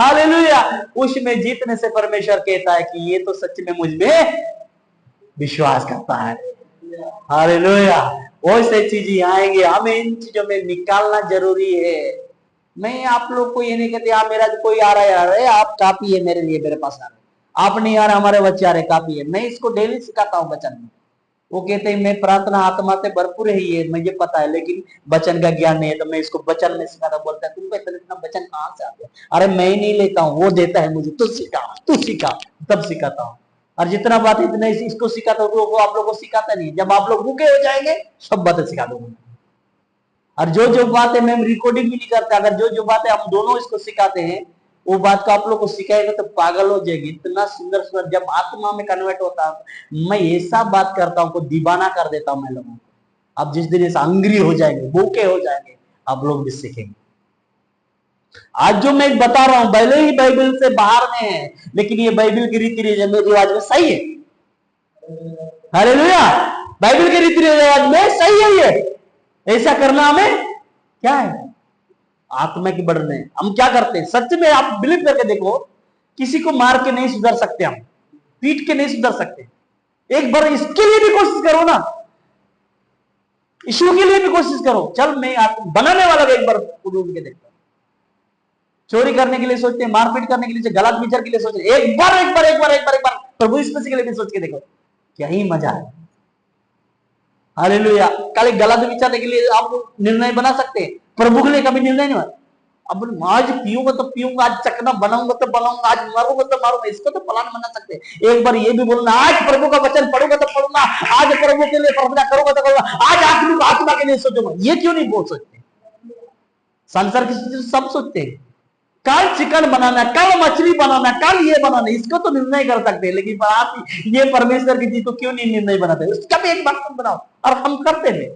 हालेलुया, उसमें जीतने से परमेश्वर कहता है कि ये तो सच में मुझ में विश्वास करता है। हालेलुया, वैसे चीजें आएंगे, हमें इन चीजों में निकालना जरूरी है। मैं आप लोग को ये नहीं कहते आप मेरा कोई आ रहा है, आप काफी है मेरे लिए, मेरे पास आ रहे, आप नहीं आ रहे, हमारे बच्चे आ रहे, काफी है। मैं इसको डेली सिखाता हूँ बचन में, वो कहते हैं मैं प्रार्थना आत्मा से भरपूर है, ये मुझे पता है, लेकिन वचन का ज्ञान नहीं है, तो मैं इसको वचन में सिखाता। बोलता है तुमको इतना वचन कहाँ से आ गया? अरे मैं ही नहीं लेता हूँ, वो देता है मुझे, तू सिखा, तू सिखा, तब सिखाता हूँ। और जितना बात है इतना इसको सिखाता हूँ, वो आप लोग को सिखाता नहीं। जब आप लोग भूखे हो जाएंगे सब बातें सिखा दूंगा। और जो जो बातें मैं रिकॉर्डिंग भी नहीं करता, अगर जो जो बातें हम दोनों इसको सिखाते हैं, वो बात को आप लोग को सिखाएगा तो पागल हो जाएगी। इतना सुंदर सुंदर जब आत्मा में कन्वर्ट होता है, मैं ऐसा बात करता हूँ को दीवाना कर देता हूँ मैं लोगों को। आप जिस दिन ऐसा अंग्री हो जाएंगे, भूखे हो जाएंगे, आप लोग भी सीखेंगे। आज जो मैं बता रहा हूं भले ही बाइबल से बाहर में है, लेकिन ये बाइबल की रीति रिवाज में सही है। हालेलुया, बाइबल के रीति रिवाज में सही है ये। ऐसा करना हमें क्या है? आत्मा की बढ़ने। हम क्या करते हैं सच में, आप बिलीव करके देखो, किसी को मार के नहीं सुधर सकते, हम पीट के नहीं सुधर सकते। एक बार इसके लिए भी कोशिश करो ना, यीशु के लिए भी कोशिश करो। चल मैं बनाने वाला एक बार डूब के देखता हूं। चोरी करने के लिए सोचते हैं, मारपीट करने के लिए, गलत विचार के लिए सोचते हैं, एक बार प्रभु यीशु मसीह के लिए भी सोच के देखो, क्या ही मजा है। हालेलुया। खाली गलत विचार के लिए आप निर्णय बना सकते हैं, प्रभु के लिए कभी निर्णय नहीं बना। अब आज पीऊंगा तो पीऊंगा, आज चकना बनाऊंगा तो बनाऊंगा, आज मारूंगा तो मारूंगा, इसको तो प्लान बना सकते हैं। एक बार ये भी बोलना, आज प्रभु का वचन पढ़ूंगा तो पढ़ूंगा, आज प्रभु के लिए प्रार्थना करूंगा तो करूंगा, आज आत्मा के लिए सोचूंगा। ये क्यों नहीं बोल सकते? संसार की चीज सब सोचते हैं, कल चिकन बनाना, कल मछली बनाना, कल ये बनाना, इसको तो निर्णय कर सकते हैं, लेकिन आप ये परमेश्वर की चीज को क्यों नहीं निर्णय बनाते? उसका भी एक बात तुम बनाओ। और हम करते हैं,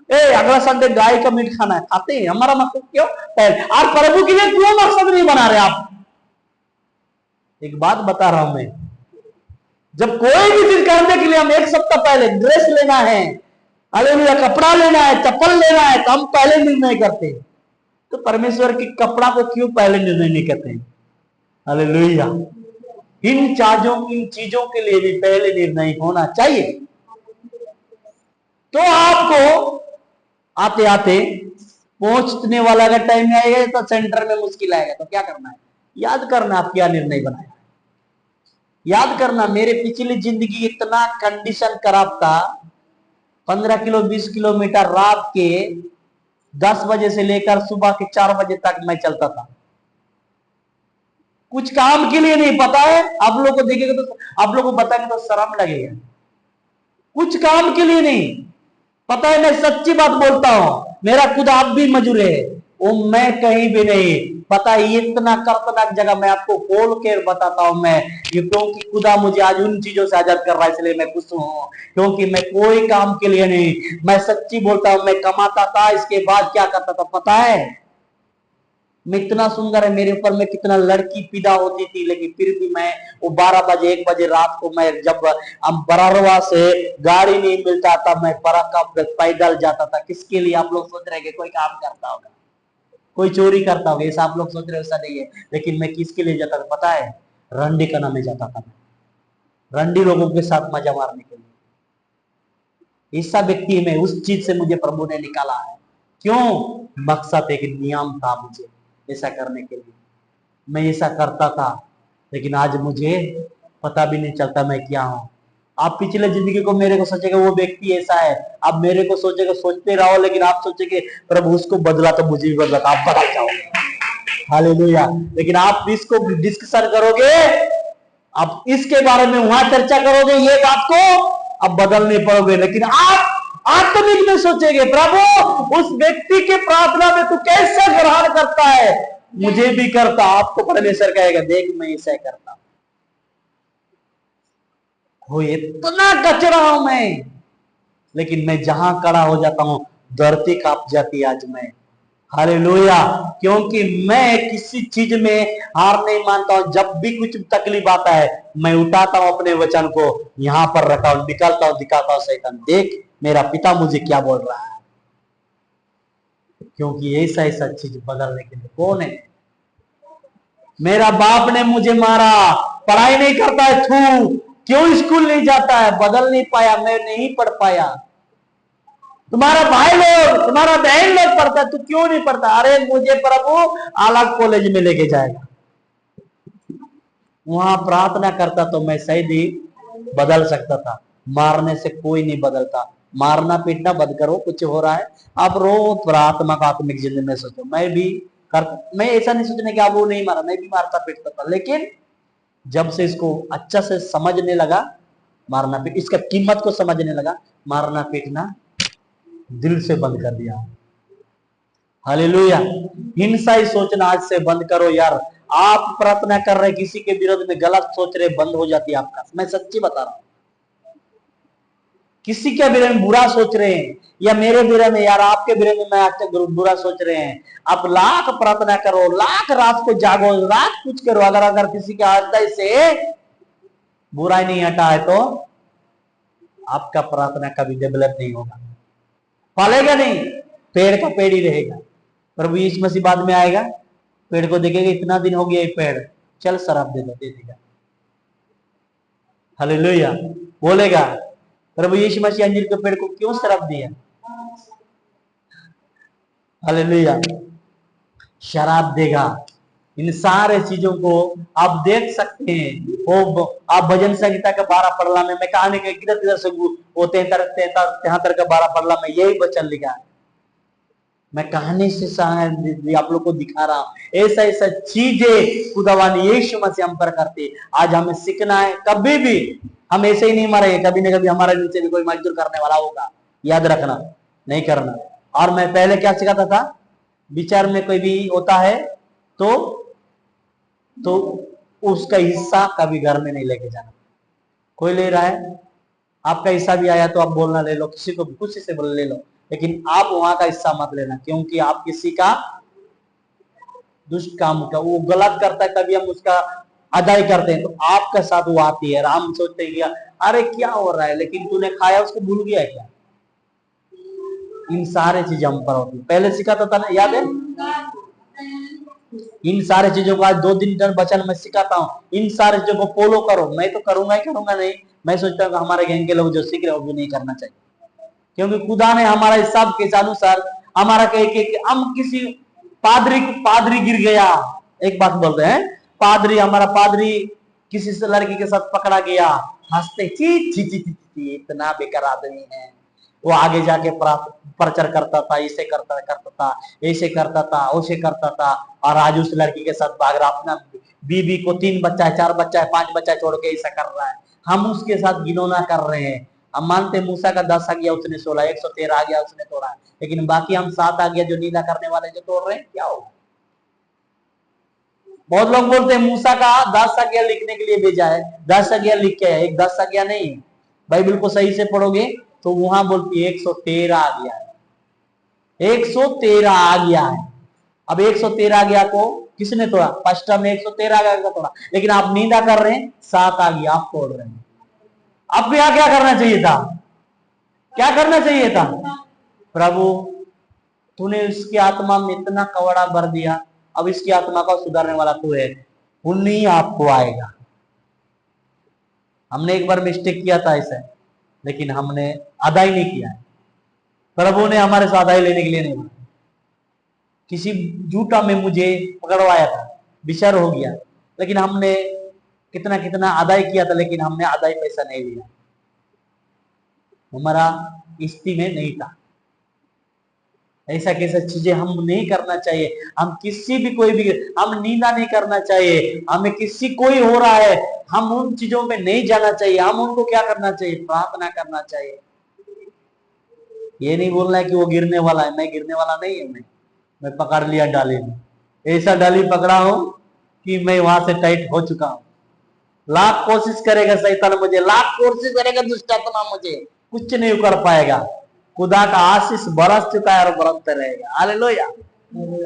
अगला संडे गाय का मीट खाना है, खाते हैं, हमारा मकसद क्यों? और प्रभु के लिए क्यों मकसद नहीं बना रहे आप? एक बात बता रहा हूं मैं, जब कोई भी चीज करने के लिए हम एक सप्ताह पहले ड्रेस लेना है, हालेलुया, कपड़ा लेना है, चप्पल लेना है, तो हम पहले निर्णय करते हैं। तो परमेश्वर के कपड़ा को क्यों पहले निर्णय नहीं करते हैं? हालेलुया। इन चीजों के लिए भी पहले निर्णय होना चाहिए। तो आपको आते आते पहुंचने वाला अगर टाइम आएगा तो सेंटर में मुश्किल आएगा, तो क्या करना है? याद करना आप क्या निर्णय बनाया। याद करना, मेरे पिछली जिंदगी इतना कंडीशन खराब था, 15 किलो 20 किलोमीटर रात के 10 बजे से लेकर सुबह के 4 बजे तक मैं चलता था, कुछ काम के लिए नहीं। पता है, आप लोग को देखेगा तो, आप लोग को बताएंगे तो शर्म लगेगा, कुछ काम के लिए नहीं। पता है, मैं सच्ची बात बोलता हूं, मेरा खुदा आप भी मजूर है, वो मैं कहीं भी नहीं। पता है, इतना खतरनाक जगह मैं आपको खोल के बताता हूं मैं, क्योंकि खुदा मुझे आज उन चीजों से आजाद कर रहा है, इसलिए मैं खुश हूं। क्योंकि मैं कोई काम के लिए नहीं, मैं सच्ची बोलता हूं, मैं कमाता था, इसके बाद क्या करता था पता है? मैं इतना सुंदर है मेरे ऊपर में, कितना लड़की पैदा होती थी, लेकिन फिर भी मैं वो 12 बजे 1 बजे रात को, मैं जब हम बरारवा से गाड़ी नहीं मिलता था, मैं बराका पैदल जाता था। किसके लिए? आप लोग सोच रहे हैं कोई काम करता होगा, कोई चोरी करता होगा, ऐसा आप लोग सोच रहे हो, ऐसा नहीं है। लेकिन मैं किसके लिए जाता था पता है? रंडी का नाम में जाता था, रंडी लोगों के साथ मजा मारने के लिए। ऐसा व्यक्ति में, उस चीज से मुझे प्रभु ने निकाला है। क्यों? मकसद एक नियम था मुझे ऐसा करने के लिए, मैं ऐसा करता था, लेकिन आज मुझे पता भी नहीं चलता मैं क्या हूं। आप पिछले जिंदगी को मेरे को सोचेगा वो व्यक्ति ऐसा है, आप मेरे को सोचेगा, सोचते रहो, लेकिन आप सोचेंगे प्रभु उसको बदला तो मुझे भी बदला, आप बदल जाओगे। हालेलुया। लेकिन आप इसको डिस्कशन करोगे, आप इसके बारे में वहां चर्चा करोगे, ये बात को आप बदल नहीं पाओगे। लेकिन आप आत्मिक में सोचेंगे, प्रभु उस व्यक्ति के प्रार्थना में तू कैसे ग्रहण करता है, मुझे भी करता। आपको परमेश्वर कहेगा, देख मैं ऐसा करता हो, इतना कचरा हूं मैं, लेकिन मैं जहां खड़ा हो जाता हूं धरती कांप जाती है आज मैं। हालेलुया। क्योंकि मैं किसी चीज में हार नहीं मानता हूं। जब भी कुछ तकलीफ आता है, मैं उठाता हूं अपने वचन को, यहां पर रखा हूं, निकालता हूं, दिखाता हूं, शैतान देख मेरा पिता मुझे क्या बोल रहा है। क्योंकि ऐसा ऐसा चीज बदलने के लिए कौन है? मेरा बाप ने मुझे मारा, पढ़ाई नहीं करता है, तू क्यों स्कूल नहीं जाता है? बदल नहीं पाया, मैं नहीं पढ़ पाया। तुम्हारा भाई लोग, तुम्हारा बहन लोग पढ़ता, तू क्यों नहीं पढ़ता? अरे मुझे प्रभु अलग कॉलेज में लेके जाएगा, वहां प्रार्थना करता तो मैं शायद ही बदल सकता था। मारने से कोई नहीं बदलता। मारना पीटना बंद करो, कुछ हो रहा है आप रो, प्रार्थना का आत्मिक जिंदगी में सोचो। मैं ऐसा नहीं सोचने कि आप वो नहीं मारा, मैं भी मारता पीटता था, लेकिन जब से इसको अच्छा से समझने लगा, मारना पीट इसका कीमत को समझने लगा, मारना पीटना दिल से बंद कर दिया। हालेलुया। हिंसा ही सोचना आज से बंद करो यार। आप प्रार्थना कर रहे किसी के विरोध में गलत सोच रहे, बंद हो जाती है आपका। मैं सच्ची बता रहा हूं, किसी के बारे में बुरा सोच रहे हैं या मेरे बारे में यार आपके बारे में मैं आज बुरा सोच रहे हैं, आप लाख प्रार्थना करो, लाख रात को जागो, रात कुछ करो, अगर किसी के हृदय से बुराई नहीं हटा है तो आपका प्रार्थना कभी डेवलप नहीं होगा, फलेगा नहीं, पेड़ का पेड़ ही रहेगा। प्रभु यीशु मसीह बाद में आएगा, पेड़ को देखेगा इतना दिन हो गया ये पेड़, चल शराब दे देगा। हालेलुया। बोलेगा प्रभु यीशु मसीह अंजीर के पेड़ को क्यों शराब दिया? हालेलुया। शराब देगा। इन सारे चीजों को आप देख सकते हैं। वो आप भजन संहिता का 12 पढ़ला में, मैं कहानी के किधर से वो 73 का 12 पढ़ला में यही वचन लिखा है। मैं कहानी से आप लोग को दिखा रहा हूं, ऐसा ऐसा चीजें खुदावानी यीशु मसीह हम पर करते। आज हमें सीखना है, कभी भी हम ऐसे ही नहीं मरेंगे, कभी न कभी हमारे नीचे भी कोई मजदूर करने वाला होगा, याद रखना, नहीं करना। और मैं पहले क्या सिखाता था, विचार में कोई भी होता है तो उसका हिस्सा कभी घर में नहीं लेके जाना। कोई ले रहा है, आपका हिस्सा भी आया तो आप बोलना ले लो, किसी को खुशी से बोल ले लो, लेकिन आप वहां का हिस्सा मत लेना, क्योंकि आप किसी का दुष्ट काम का वो गलत करता है, कभी हम उसका अदाई करते हैं तो आपका साथ वो आती है। हम सोचते हैं अरे क्या हो रहा है, लेकिन तूने खाया उसको भूल गया क्या? इन सारे चीजें हम पर होती है। पहले सिखाता था ना, याद है? इन सारे चीजों को आज 2 दिन बचन में सिखाता हूँ, इन सारे चीजों को फॉलो करो। मैं तो करूंगा ही करूंगा नहीं, मैं सोचता हूँ हमारे गैंग के लोग जो सीख रहे हैं वो भी नहीं करना चाहिए, क्योंकि खुदा ने हमारे हिसाब के अनुसार हमारा हम किसी पादरी गिर गया, एक बात बोलते हैं, हमारा पादरी किसी से लड़की के साथ पकड़ा गया, हंसते ची ची ची ची, इतना बेकार आदमी है। वो आगे जाके प्रचार करता था, ऐसे करता था, ऐसे करता था, वैसे करता था, और आज उस लड़की के साथ भाग रहा, अपना बीबी को 3 बच्चा है, 4 बच्चा है, 5 बच्चा छोड़ के ऐसा कर रहा है। हम उसके साथ गिनौना कर रहे हैं। हम मानते मूसा का 10 आ गया उसने 16, 113 आ गया उसने तोड़ा, लेकिन बाकी हम 7 आ गया जो निंदा करने वाले जो तोड़ रहे हैं, क्या होगा? बहुत लोग बोलते हैं मूसा का 10 आज्ञा लिखने के लिए भेजा है, 10 आज्ञा लिख के है, एक 10 आज्ञा नहीं है। बाइबल को सही से पढ़ोगे तो वहां बोलती है 113 आ गया है, 113 आ गया है। अब 113 आ गया को किसने तोड़ा? फर्स्ट में 113 आ गया तोड़ा, लेकिन आप निंदा कर रहे हैं 7 आ गया आप तोड़ रहे हैं। अब भी क्या करना चाहिए था? क्या करना चाहिए था? प्रभु तूने इसकी आत्मा में इतना कवड़ा भर दिया, अब इसकी आत्मा को सुधारने वाला तू है, पुण्य आपको आएगा। हमने एक बार मिस्टेक किया था ऐसे, लेकिन हमने अदाई नहीं किया है। प्रभु ने हमारे से अदाई लेने के लिए नहीं बोला। किसी झूठा में मुझे पकड़वाया था, विचार हो गया, लेकिन हमने कितना कितना अदाई किया था, लेकिन हमने अदाई पैसा नहीं लिया, हमारा किस्ती में नहीं था। ऐसा कैसा चीजें हम नहीं करना चाहिए। हम किसी भी कोई भी हम निंदा नहीं करना चाहिए। हमें किसी कोई हो रहा है, हम उन चीजों में नहीं जाना चाहिए। हम उनको क्या करना चाहिए? प्रार्थना करना चाहिए। ये नहीं बोलना है कि वो गिरने वाला है, मैं गिरने वाला नहीं है। मैं पकड़ लिया डाली में, ऐसा डाली पकड़ा हूं कि मैं वहां से टाइट हो चुका हूं। लाख कोशिश करेगा शैतान मुझे, लाख कोशिश करेगा दुष्ट आत्मा मुझे, कुछ नहीं कर पाएगा। खुदा का आशीष बरस चुका है और बरसते रहेगा। हालेलुया,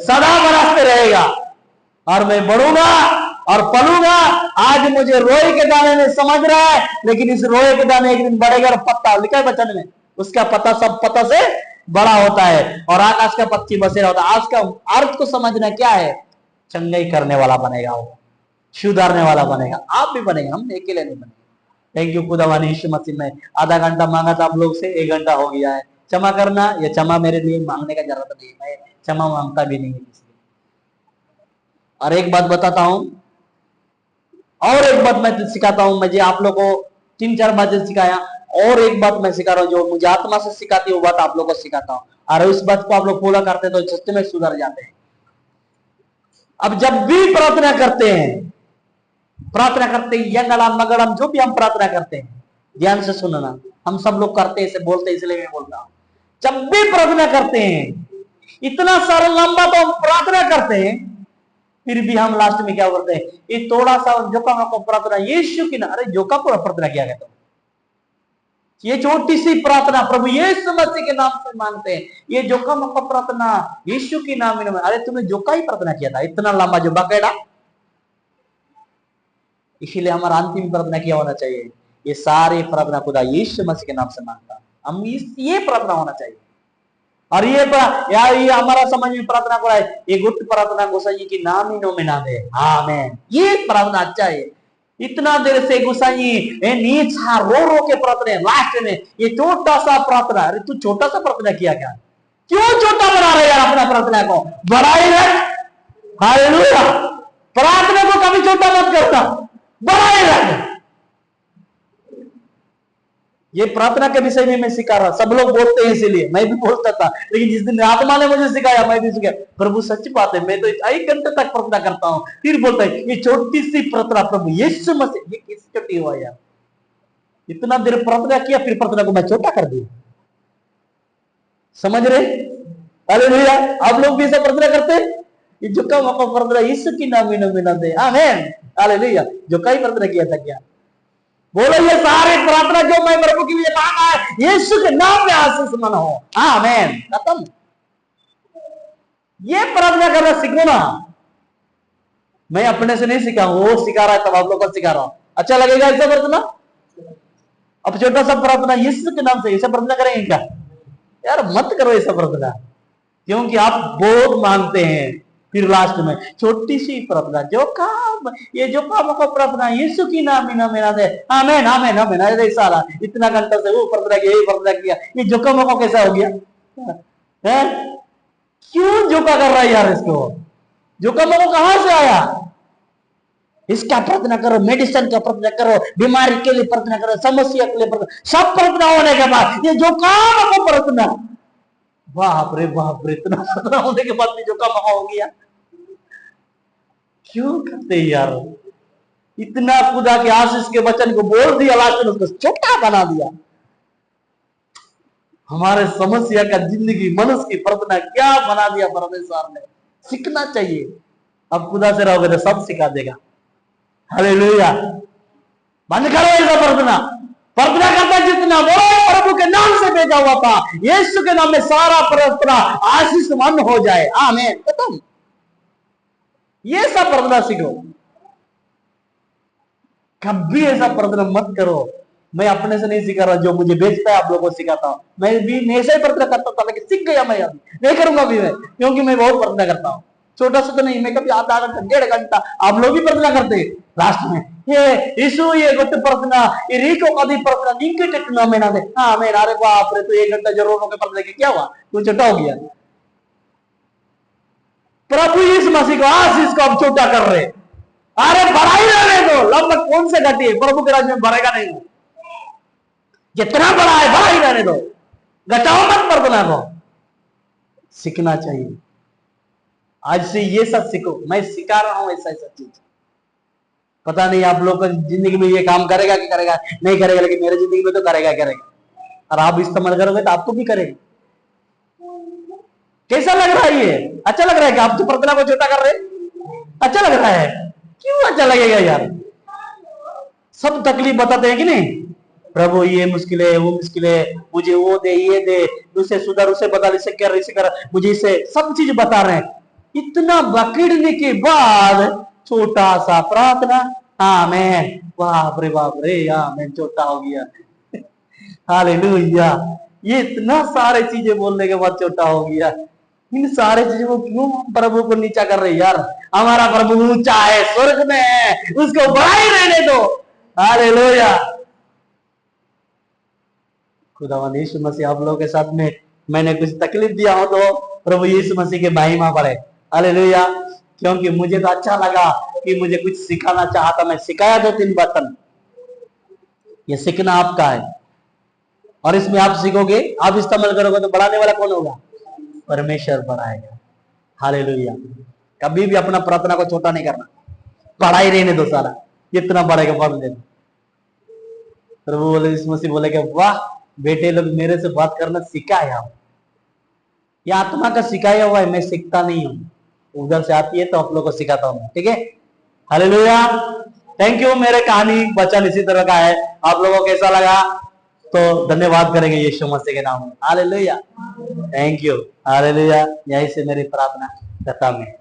सदा बरसते रहेगा। और मैं बढ़ूंगा और पलूंगा। आज मुझे रोए के दाने में समझ रहा है, लेकिन इस रोए के दाने एक दिन बढ़ेगा और पत्ता लिखा है वचन में, उसका पत्ता सब पत्ता से बड़ा होता है और आकाश का पक्षी बसेरा होता है। आज का अर्थ को समझना क्या है? चंगाई करने वाला बनेगा, वो सुधारने वाला बनेगा, आप भी बनेगा, हम अकेले नहीं बनेंगे। थैंक यू खुदावानी यीशु मसीह में। आधा घंटा मांगा था आप लोग से, 1 घंटा हो गया है। क्षमा करना, ये क्षमा मेरे लिए मांगने का जरूरत नहीं है, मैं क्षमा मांगता भी नहीं है किसी। और एक बात बताता हूं, और एक बात मैं सिखाता हूं, मुझे आप लोग को 3-4 बातें सिखाया, और एक बात मैं सिखा रहा हूँ, जो मुझे आत्मा से सिखाती है वो बात आप लोगों को सिखाता हूँ, और उस बात को आप लोग फॉलो करते तो सच में सुधर जाते हैं। अब जब भी प्रार्थना करते हैं, यंगड़म मगड़म जो भी हम प्रार्थना करते हैं, ध्यान से सुनना, हम सब लोग करते हैं, इसे बोलते हैं, इसलिए मैं बोलता हूं, जब भी प्रार्थना करते हैं, इतना सारा लंबा तो हम प्रार्थना करते हैं, फिर भी हम लास्ट में क्या करते हैं, ये थोड़ा सा जो काम आपको प्रार्थना यीशु की ना, अरे जो का पूरा प्रार्थना किया गया, ये छोटी सी प्रार्थना प्रभु यीशु मसीह के नाम से मांगते हैं, ये जो काम आपको प्रार्थना यीशु की नाम में, अरे तुमने जो का ही प्रार्थना किया था, इतना लंबा जो बकेड़ा, इसीलिए हमारा अंतिम प्रार्थना क्या होना चाहिए, ये सारे प्रार्थना खुदा यीशु मसीह के नाम से मांगता, हम ये प्रार्थना होना चाहिए। और ये हमारा समझ में प्रार्थना को है, ये गुप्त प्रार्थना गोसाई की नाम ही नो में ना दे, आमेन, ये प्रार्थना अच्छा है। इतना देर से गोसाई नीचा रो रो के प्रार्थना, लास्ट में ये छोटा सा प्रार्थना, अरे तू छोटा सा प्रार्थना किया क्या, क्यों छोटा बना रहे यार अपना प्रार्थना को, बढ़ाई रख, हालेलुया, प्रार्थना को कभी छोटा मत करता, बढ़ाई रख। ये प्रार्थना के विषय में मैं सिखा रहा, सब लोग बोलते हैं इसीलिए मैं भी बोलता था, लेकिन जिस दिन आत्मा ने मुझे सिखाया मैं भी सिखाया, प्रभु सच बात है, मैं तो 1 घंटे तक प्रार्थना करता हूँ, फिर बोलता है ये छोटी सी प्रार्थना प्रभु यीशु मसीह, ये किस छोटी हुआ यार, इतना देर प्रार्थना किया, फिर प्रार्थना को मैं छोटा कर दिया, समझ रहे, अरे भैया आप लोग भी ऐसा प्रार्थना करते हैं, ये जो का प्रार्थना यीशु की नाम में ना दे, आमीन, हालेलुया, जो का ही प्रार्थना किया था क्या, बोलो ये सारे प्रार्थना जो मैं प्रभु के लिए मांगा है, यीशु के नाम में आशीष मन हो, आमीन, खत्म। ये प्रार्थना करना सीखो ना, मैं अपने से नहीं सीखा, वो सिखा रहा है, तब आप लोग को सिखा रहा हूं, अच्छा लगेगा ऐसा प्रार्थना। अब छोटा सा प्रार्थना यीशु के नाम से ऐसा प्रार्थना करेंगे क्या, यार मत करो ऐसा प्रार्थना, क्योंकि आप बहुत मांगते हैं, फिर लास्ट में छोटी सी प्रार्थना, जो काम ये जो काम को प्रार्थना यीशु की नाम में मेरा दे, आमीन आमीन आमीन, अरे साला इतना घंटा से वो प्रार्थना किया, ये प्रार्थना किया, ये जो काम को कैसा हो गया है, क्यों जोका कर रहा है यार, इसको जो काम को कहां से आया, इसका प्रार्थना करो, मेडिसिन का प्रार्थना करो, बीमारी के लिए प्रार्थना करो, समस्या के लिए प्रार्थना, सब प्रार्थना होने के बाद ये जो काम को प्रार्थना, बाप रे इतना प्रार्थना होने के बाद भी जो काम हो गया, क्यों करते यार, इतना खुदा के आशीष के वचन को बोल दिया, लास्ट में उसको छोटा बना दिया। हमारे समस्या का जिंदगी मनुष्य की प्रार्थना क्या बना दिया परमेश्वर ने, सीखना चाहिए, अब खुदा से रहोगे तो सब सिखा देगा, हालेलुया। बंद करो ऐसा प्रार्थना, प्रार्थना करता जितना वो प्रभु के नाम से भेजा हुआ था, यीशु के नाम में सारा प्रार्थना आशीषमंद हो जाए, आमीन, खत्म। ये सब प्रार्थना सीखो, कभी ऐसा प्रार्थना मत करो, मैं अपने से नहीं सिखा रहा, जो मुझे भेजता है आप लोगों को सिखाता हूं, मैं भी ऐसे ही प्रार्थना करता था, लेकिन सीख गया मैं, अभी नहीं करूंगा अभी मैं, क्योंकि मैं बहुत प्रार्थना करता हूँ, छोटा सा तो नहीं, मैं कभी आधा घंटा 1.5 घंटा, आप लोग भी प्रार्थना करते हैं, लास्ट में ये यीशु ये गुट प्रार्थना, ये रीको कदी प्रार्थना निंके टेटना में ना दे, हाँ मैं, अरे बाप रे, तो 1 घंटा जरूर होकर प्रार्थना की, क्या हुआ, तू छोटा हो गया, प्रभु यीशु मसीह को आशीष को अब छोटा कर रहे, अरे बढ़ाई रहने दो, लगभग कौन से घटी है, प्रभु के राज्य में बढ़ेगा नहीं, जितना बड़ा है बढ़ाई रहने दो, घटाओ मत प्रार्थना को, सीखना चाहिए। आज से ये सब सीखो, मैं सिखा रहा हूं ऐसा ऐसा चीज, पता नहीं आप लोग का जिंदगी में ये काम करेगा कि करेगा नहीं करेगा, लेकिन मेरे जिंदगी में तो करेगा करेगा, और आप इस्तेमाल करोगे तो आपको भी करेगा। कैसा लग रहा है ये, अच्छा लग रहा है कि आप तो प्रार्थना को छोटा कर रहे, अच्छा लग रहा है, क्यों अच्छा लगेगा यार, सब तकलीफ बताते हैं कि नहीं, प्रभु ये मुश्किल है, वो मुश्किल है, मुझे वो दे, ये दे, उसे सुधर, उसे बदल, इसे कर, मुझे इसे सब चीज बता रहे हैं, इतना बकेड़ने के बाद छोटा सा प्रार्थना, आमीन, बाप रे, आमीन, छोटा हो गया, हालेलुया, ये इतना सारे चीजें बोलने के बाद छोटा हो गया, इन सारे चीजों को क्यों प्रभु को नीचा कर रहे यार, हमारा प्रभु ऊंचा है, स्वर्ग में है, उसको बढ़ाई रहने दो, हालेलुया। खुदावंद यीशु मसीह आप लोगों के साथ में मैंने कुछ तकलीफ दिया हो तो प्रभु यीशु मसीह के महिमा पड़े, हालेलुया, क्योंकि मुझे तो अच्छा लगा कि मुझे कुछ सिखाना चाहा था, मैं सिखाया 2-3 बर्तन, ये सीखना आपका है, और इसमें आप सीखोगे, आप इस्तेमाल करोगे तो बढ़ाने वाला कौन होगा? परमेश्वर बढ़ाएगा। हालेलुया। कभी भी अपना प्रार्थना को छोटा नहीं करना, पढ़ाई रहने दो सारा, जितना बढ़ेगा पढ़ लेना। प्रभु बोले, यीशु मसीह बोले कि वाह बेटे लोग मेरे से बात करना सीखा है आप, ये आत्मा का सिखाया हुआ है, मैं सीखता नहीं हूँ, उधर से आती है तो आप लोग को सिखाता हूँ। ठीक है, हालेलुया। Thank you. मेरे कहानी वचन इसी तरह का है, आप लोगों को कैसा लगा तो धन्यवाद करेंगे यीशु मसीह के नाम में। Hallelujah, thank you, hallelujah. यही से मेरी प्रार्थना खत्म है।